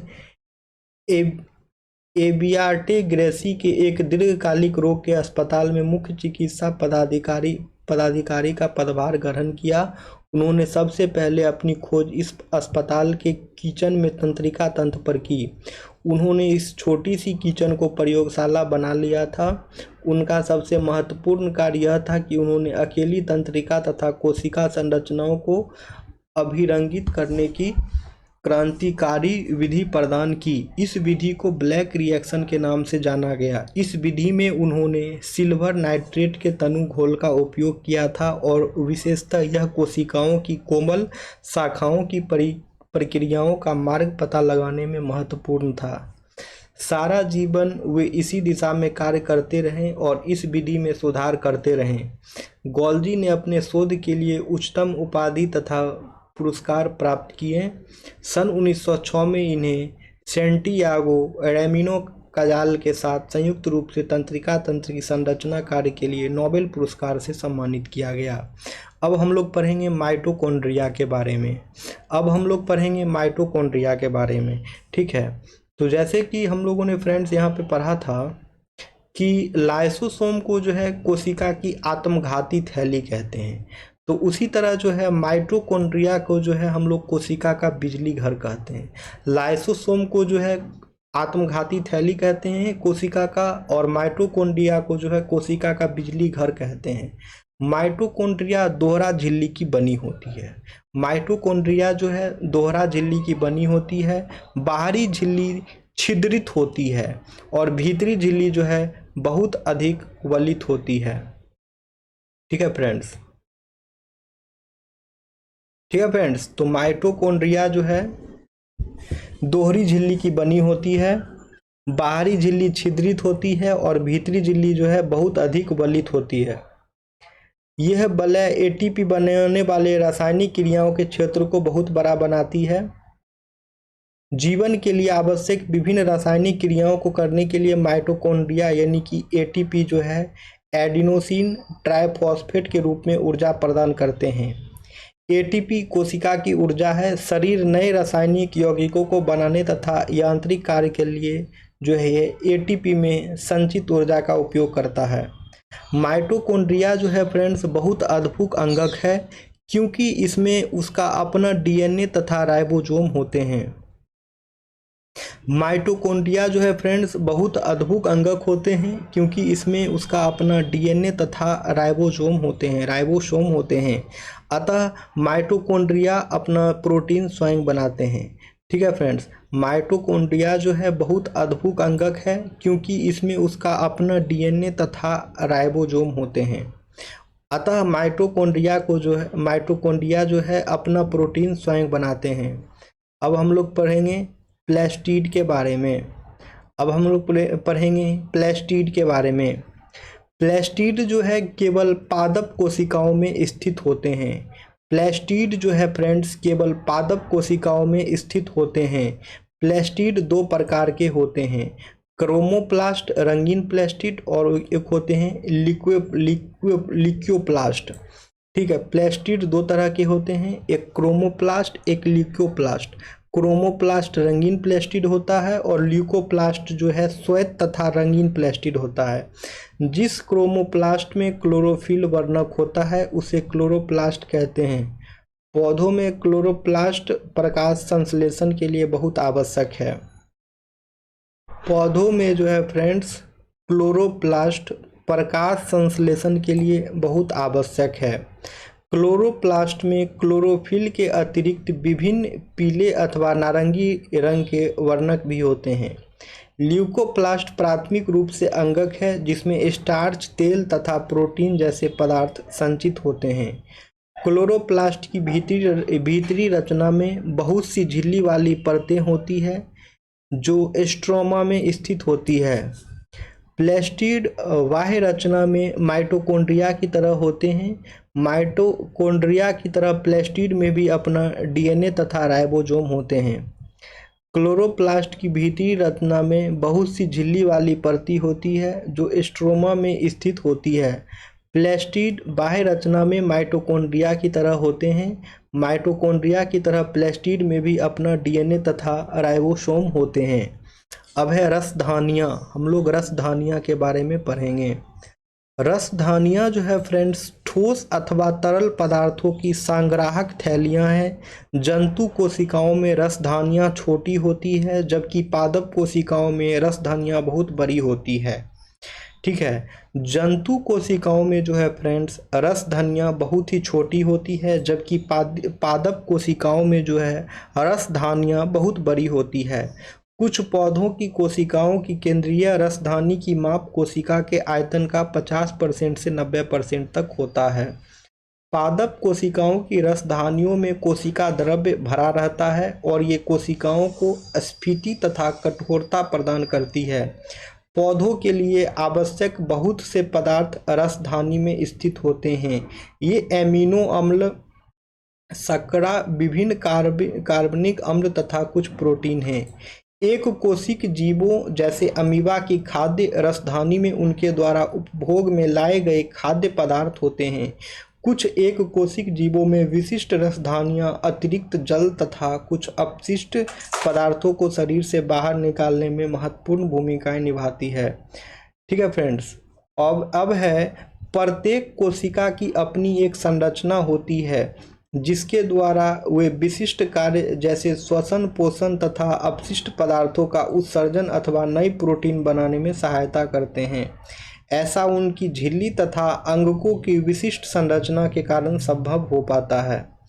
एबियाटे ग्रेसी के एक दीर्घकालिक रोग के अस्पताल में मुख्य चिकित्सा पदाधिकारी का पदभार ग्रहण किया। उन्होंने सबसे पहले अपनी खोज इस अस्पताल के किचन में तंत्रिका तंत्र पर की। उन्होंने इस छोटी सी किचन को प्रयोगशाला बना लिया था। उनका सबसे महत्वपूर्ण कार्य यह था कि उन्होंने अकेली तंत्रिका तथा कोशिका संरचनाओं को अभिरंगित करने की क्रांतिकारी विधि प्रदान की। इस विधि को ब्लैक रिएक्शन के नाम से जाना गया। इस विधि में उन्होंने सिल्वर नाइट्रेट के तनु घोल का उपयोग किया था और विशेषतः यह कोशिकाओं की कोमल शाखाओं की प्रक्रियाओं का मार्ग पता लगाने में महत्वपूर्ण था। सारा जीवन वे इसी दिशा में कार्य करते रहे और इस विधि में सुधार करते रहे। गोल्जी ने अपने शोध के लिए उच्चतम उपाधि तथा पुरस्कार प्राप्त किए। सन 1906 में इन्हें सैंटियागो एरेमिनो काजाल के साथ संयुक्त रूप से तंत्रिका तंत्र की संरचना कार्य के लिए नोबेल पुरस्कार से सम्मानित किया गया। अब हम लोग पढ़ेंगे माइटोकॉन्ड्रिया के बारे में। ठीक है, तो जैसे कि हम लोगों ने फ्रेंड्स यहाँ पे पढ़ा था कि लाइसोसोम को जो है कोशिका की आत्मघाती थैली कहते हैं, तो उसी तरह जो है माइटोकॉन्ड्रिया को जो है हम लोग कोशिका का बिजली घर कहते हैं। लाइसोसोम को जो है आत्मघाती थैली कहते हैं कोशिका का, और माइटोकॉन्ड्रिया को जो है कोशिका का बिजली घर कहते हैं। माइटोकॉन्ड्रिया दोहरा झिल्ली की बनी होती है। माइटोकॉन्ड्रिया जो है दोहरा झिल्ली की बनी होती है। बाहरी झिल्ली छिद्रित होती है और भीतरी झिल्ली जो है बहुत अधिक वलित होती है। ठीक है फ्रेंड्स, तो माइटोकॉन्ड्रिया जो है दोहरी झिल्ली की बनी होती है, बाहरी झिल्ली छिद्रित होती है और भीतरी झिल्ली जो है बहुत अधिक वलित होती है। यह वलय एटीपी बनाने वाले रासायनिक क्रियाओं के क्षेत्र को बहुत बड़ा बनाती है। जीवन के लिए आवश्यक विभिन्न रासायनिक क्रियाओं को करने के लिए माइटोकॉन्ड्रिया यानी कि एटीपी जो है एडिनोसिन ट्राइफॉस्फेट के रूप में ऊर्जा प्रदान करते हैं। एटीपी कोशिका की ऊर्जा है। शरीर नए रासायनिक यौगिकों को बनाने तथा यांत्रिक कार्य के लिए जो है ये एटीपी में संचित ऊर्जा का उपयोग करता है। माइटोकॉन्ड्रिया जो है फ्रेंड्स बहुत अद्भुत अंगक है, क्योंकि इसमें उसका अपना डीएनए तथा राइबोसोम होते हैं। माइटोकॉन्ड्रिया जो है फ्रेंड्स बहुत अद्भुत अंगक होते हैं, क्योंकि इसमें उसका अपना डीएनए तथा राइबोसोम होते हैं। अतः माइटोकॉन्ड्रिया अपना प्रोटीन स्वयं बनाते हैं। ठीक है फ्रेंड्स, माइटोकॉन्ड्रिया जो है बहुत अद्भुत अंगक है, क्योंकि इसमें उसका अपना डीएनए तथा राइबोसोम होते हैं। अतः माइटोकॉन्ड्रिया जो है अपना प्रोटीन स्वयं बनाते हैं। अब हम लोग पढ़ेंगे प्लास्टिड के बारे में। प्लास्टिड जो है केवल पादप कोशिकाओं में स्थित होते हैं। प्लास्टिड जो है फ्रेंड्स केवल पादप कोशिकाओं में स्थित होते हैं। प्लास्टिड दो प्रकार के होते हैं, क्रोमोप्लास्ट रंगीन प्लास्टिड और एक होते हैं लिक्योप्लास्ट। ठीक है, प्लास्टिड दो तरह के होते हैं, एक क्रोमोप्लास्ट एक लिक्योप्लास्ट। क्रोमोप्लास्ट रंगीन प्लास्टिड होता है और ल्यूकोप्लास्ट जो है श्वेत तथा रंगीन प्लास्टिड होता है। जिस क्रोमोप्लास्ट में क्लोरोफिल वर्णक होता है उसे क्लोरोप्लास्ट कहते हैं। पौधों में क्लोरोप्लास्ट प्रकाश संश्लेषण के लिए बहुत आवश्यक है। पौधों में जो है फ्रेंड्स क्लोरोप्लास्ट प्रकाश संश्लेषण के लिए बहुत आवश्यक है। क्लोरोप्लास्ट में क्लोरोफिल के अतिरिक्त विभिन्न पीले अथवा नारंगी रंग के वर्णक भी होते हैं। ल्यूकोप्लास्ट प्राथमिक रूप से अंगक है, जिसमें स्टार्च, तेल तथा प्रोटीन जैसे पदार्थ संचित होते हैं। क्लोरोप्लास्ट की भीतरी रचना में बहुत सी झिल्ली वाली परतें होती है जो स्ट्रोमा में स्थित होती है। प्लास्टिड बाह्य रचना में माइटोकॉन्ड्रिया की तरह होते हैं। माइटोकॉन्ड्रिया की तरह प्लास्टिड में भी अपना डीएनए तथा राइबोसोम होते हैं। क्लोरोप्लास्ट की भीतरी रचना में बहुत सी झिल्ली वाली परती होती है जो स्ट्रोमा में स्थित होती है। प्लास्टिड बाह्य रचना में माइटोकॉन्ड्रिया की तरह होते हैं। माइटोकॉन्ड्रिया की तरह प्लास्टिड में भी अपना डीएनए तथा राइबोसोम होते हैं। अब है रसधानियाँ। हम लोग रसधानियाँ के बारे में पढ़ेंगे। रसधानियाँ जो है फ्रेंड्स ठोस अथवा तरल पदार्थों की संग्राहक थैलियाँ हैं। जंतु कोशिकाओं में रसधानियाँ छोटी होती है, जबकि पादप कोशिकाओं में रसधानियाँ बहुत बड़ी होती है। ठीक है, जंतु कोशिकाओं में जो है फ्रेंड्स रसधानियाँ बहुत ही छोटी होती है, जबकि पादप कोशिकाओं में जो है रसधानियाँ बहुत बड़ी होती है। कुछ पौधों की कोशिकाओं की केंद्रीय रसधानी की माप कोशिका के आयतन का 50% से 90% तक होता है। पादप कोशिकाओं की रसधानियों में कोशिका द्रव्य भरा रहता है और ये कोशिकाओं को स्फीति तथा कठोरता प्रदान करती है। पौधों के लिए आवश्यक बहुत से पदार्थ रसधानी में स्थित होते हैं। ये एमिनो अम्ल, शर्करा, विभिन्न कार्बनिक अम्ल तथा कुछ प्रोटीन हैं। एक कोशिक जीवों जैसे अमीबा की खाद्य रसधानी में उनके द्वारा उपभोग में लाए गए खाद्य पदार्थ होते हैं। कुछ एक कोशिक जीवों में विशिष्ट रसधानियाँ अतिरिक्त जल तथा कुछ अपशिष्ट पदार्थों को शरीर से बाहर निकालने में महत्वपूर्ण भूमिकाएं निभाती है। ठीक है फ्रेंड्स, अब है प्रत्येक कोशिका की अपनी एक संरचना होती है। जिसके द्वारा वे विशिष्ट कार्य जैसे श्वसन, पोषण तथा अपशिष्ट पदार्थों का उत्सर्जन अथवा नई प्रोटीन बनाने में सहायता करते हैं। ऐसा उनकी झिल्ली तथा अंगकों की विशिष्ट संरचना के कारण संभव हो पाता है।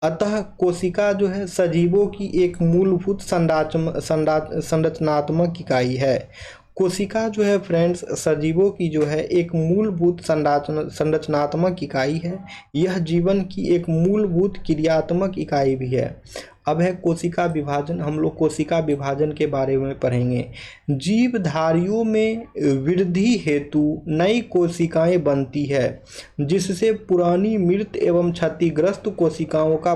अतः कोशिका जो है सजीवों की एक मूलभूत संरचनात्मक इकाई है। कोशिका जो है फ्रेंड्स सजीवों की जो है एक मूलभूत संरचनात्मक इकाई है। यह जीवन की एक मूलभूत क्रियात्मक इकाई भी है। अब है कोशिका विभाजन। हम लोग कोशिका विभाजन के बारे में पढ़ेंगे। जीवधारियों में वृद्धि हेतु नई कोशिकाएं बनती है, जिससे पुरानी मृत एवं क्षतिग्रस्त कोशिकाओं का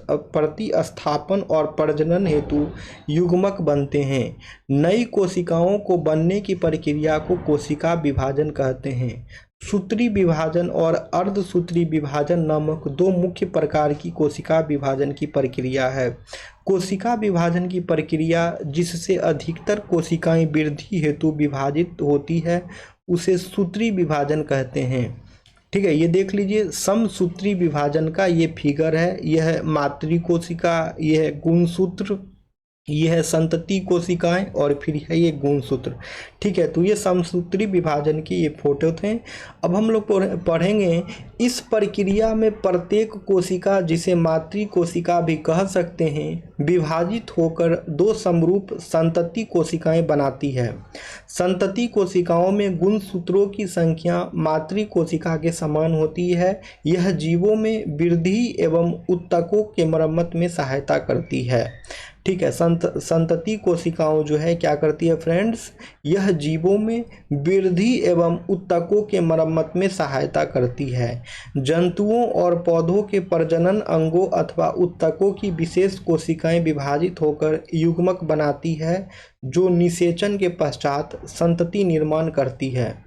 प्रतिस्थापन और प्रजनन हेतु युग्मक बनते हैं। नई कोशिकाओं को बनने की प्रक्रिया को कोशिका विभाजन कहते हैं। सूत्री विभाजन और अर्धसूत्री विभाजन नामक दो मुख्य प्रकार की कोशिका विभाजन की प्रक्रिया है। कोशिका विभाजन की प्रक्रिया जिससे अधिकतर कोशिकाएं वृद्धि हेतु विभाजित होती है उसे सूत्री विभाजन कहते हैं। ठीक है, ये देख लीजिए समसूत्री विभाजन का ये फिगर है। यह है मातृ कोशिका, यह है गुणसूत्र, यह है संतति कोशिकाएं और फिर है ये गुणसूत्र। ठीक है, तो ये समसूत्री विभाजन की ये फोटो थे। अब हम लोग पढ़ेंगे इस प्रक्रिया में प्रत्येक कोशिका, जिसे मातृ कोशिका भी कह सकते हैं, विभाजित होकर दो समरूप संतति कोशिकाएं बनाती है। संतति कोशिकाओं में गुणसूत्रों की संख्या मातृ कोशिका के समान होती है। यह जीवों में वृद्धि एवं उत्तकों के मरम्मत में सहायता करती है। ठीक है, संतति कोशिकाओं जो है क्या करती है फ्रेंड्स, यह जीवों में वृद्धि एवं उत्तकों के मरम्मत में सहायता करती है। जंतुओं और पौधों के प्रजनन अंगों अथवा उत्तकों की विशेष कोशिकाएं विभाजित होकर युग्मक बनाती है, जो निषेचन के पश्चात संतति निर्माण करती है।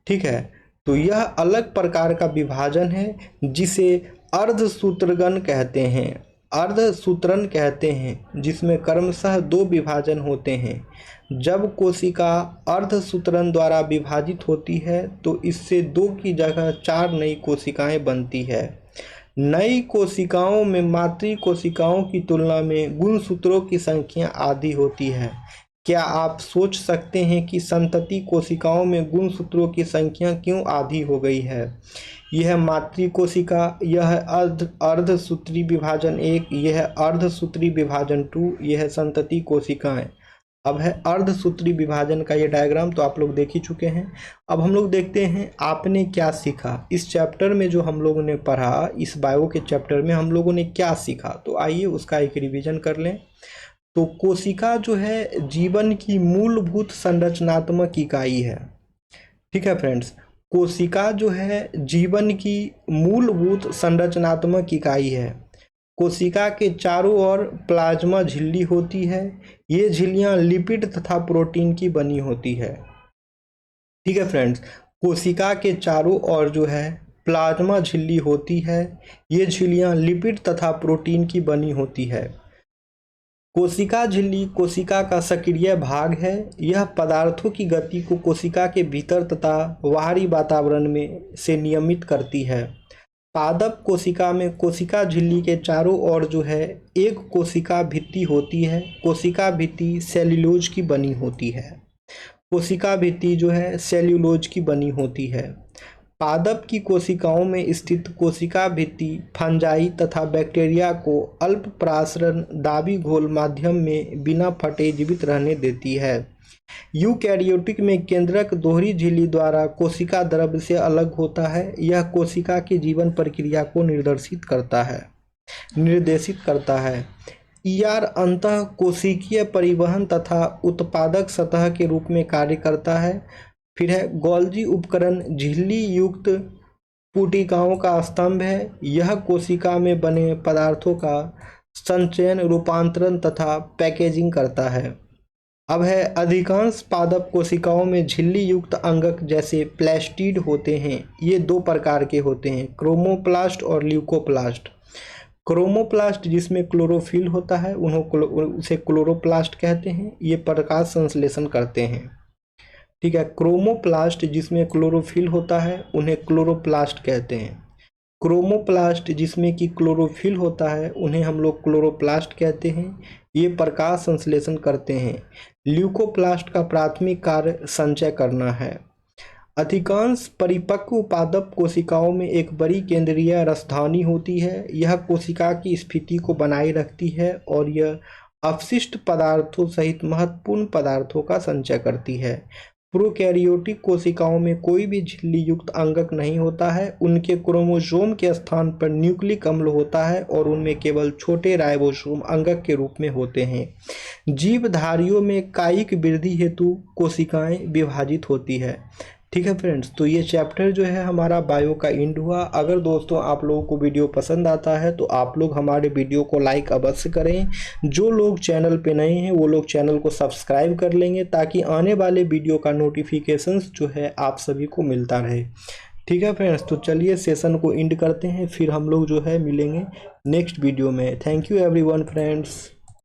ठीक है, तो यह अलग प्रकार का विभाजन है जिसे अर्धसूत्रगण कहते हैं, अर्धसूत्रण कहते हैं, जिसमें क्रमशः दो विभाजन होते हैं। जब कोशिका अर्धसूत्रण द्वारा विभाजित होती है तो इससे दो की जगह चार नई कोशिकाएं बनती है। नई कोशिकाओं में मातृ कोशिकाओं की तुलना में गुणसूत्रों की संख्या आधी होती है। क्या आप सोच सकते हैं कि संतति कोशिकाओं में गुणसूत्रों की संख्या क्यों आधी हो गई है? यह मातृ कोशिका, यह अर्धसूत्री विभाजन 1, यह अर्धसूत्री विभाजन 2, यह संतति कोशिकाएं। अब है अर्धसूत्री विभाजन का ये डायग्राम तो आप लोग देख ही चुके हैं। अब हम लोग देखते हैं आपने क्या सीखा इस चैप्टर में। जो हम लोगों ने पढ़ा इस बायो के चैप्टर में हम लोगों ने क्या सीखा, तो आइए उसका एक रिवीजन कर लें। तो कोशिका जो है जीवन की मूलभूत संरचनात्मक इकाई है। ठीक है फ्रेंड्स, कोशिका जो है जीवन की मूलभूत संरचनात्मक इकाई है। कोशिका के चारों ओर प्लाज्मा झिल्ली होती है। ये झिल्लियां लिपिड तथा प्रोटीन की बनी होती है। ठीक है फ्रेंड्स, कोशिका के चारों ओर जो है प्लाज्मा झिल्ली होती है। ये झिल्लियां लिपिड तथा प्रोटीन की बनी होती है। कोशिका झिल्ली कोशिका का सक्रिय भाग है। यह पदार्थों की गति को कोशिका के भीतर तथा बाहरी वातावरण में से नियमित करती है। पादप कोशिका में कोशिका झिल्ली के चारों ओर जो है एक कोशिका भित्ति होती है। कोशिका भित्ति सेल्यूलोज की बनी होती है। कोशिका भित्ति जो है सेल्यूलोज की बनी होती है। पादप की कोशिकाओं में स्थित कोशिका भित्ति फंजाई तथा बैक्टीरिया को अल्प प्रासरण दाबी घोल माध्यम में बिना फटे जीवित रहने देती है। यूकैरियोटिक में केंद्रक दोहरी झिल्ली द्वारा कोशिका द्रव्य से अलग होता है। यह कोशिका की जीवन प्रक्रिया को निर्देशित करता है। ईआर अंतः कोशिकीय परिवहन तथा उत्पादक सतह के रूप में कार्य करता है। फिर है गोल्जी उपकरण झिल्ली युक्त पुटिकाओं का स्तंभ है। यह कोशिका में बने पदार्थों का संचयन, रूपांतरण तथा पैकेजिंग करता है। अब है अधिकांश पादप कोशिकाओं में झिल्ली युक्त अंगक जैसे प्लास्टिड होते हैं। ये दो प्रकार के होते हैं, क्रोमोप्लास्ट और ल्यूकोप्लास्ट। क्रोमोप्लास्ट जिसमें क्लोरोफिल होता है उसे क्लोरोप्लास्ट कहते हैं। ये प्रकाश संश्लेषण करते हैं। ठीक है, क्रोमोप्लास्ट जिसमें क्लोरोफिल होता है उन्हें क्लोरोप्लास्ट कहते हैं। क्रोमोप्लास्ट जिसमें कि क्लोरोफिल होता है, उन्हें हम लोग क्लोरोप्लास्ट कहते हैं। ये प्रकाश संश्लेषण करते हैं। ल्यूकोप्लास्ट का प्राथमिक कार्य संचय करना है। अधिकांश परिपक्व पादप कोशिकाओं में एक बड़ी केंद्रीय रसधानी होती है। यह कोशिका की स्फीति को बनाए रखती है और यह अपशिष्ट पदार्थों सहित महत्वपूर्ण पदार्थों का संचय करती है। प्रोकैरियोटिक कोशिकाओं में कोई भी झिल्ली युक्त अंगक नहीं होता है। उनके क्रोमोसोम के स्थान पर न्यूक्लिक अम्ल होता है और उनमें केवल छोटे राइबोसोम अंगक के रूप में होते हैं। जीवधारियों में कायिक वृद्धि हेतु कोशिकाएं विभाजित होती है। ठीक है फ्रेंड्स, तो ये चैप्टर जो है हमारा बायो का एंड हुआ। अगर दोस्तों आप लोगों को वीडियो पसंद आता है तो आप लोग हमारे वीडियो को लाइक अवश्य करें। जो लोग चैनल पे नए हैं वो लोग चैनल को सब्सक्राइब कर लेंगे ताकि आने वाले वीडियो का नोटिफिकेशंस जो है आप सभी को मिलता रहे। ठीक है फ्रेंड्स, तो चलिए सेशन को एंड करते हैं, फिर हम लोग जो है मिलेंगे नेक्स्ट वीडियो में। Thank you everyone friends.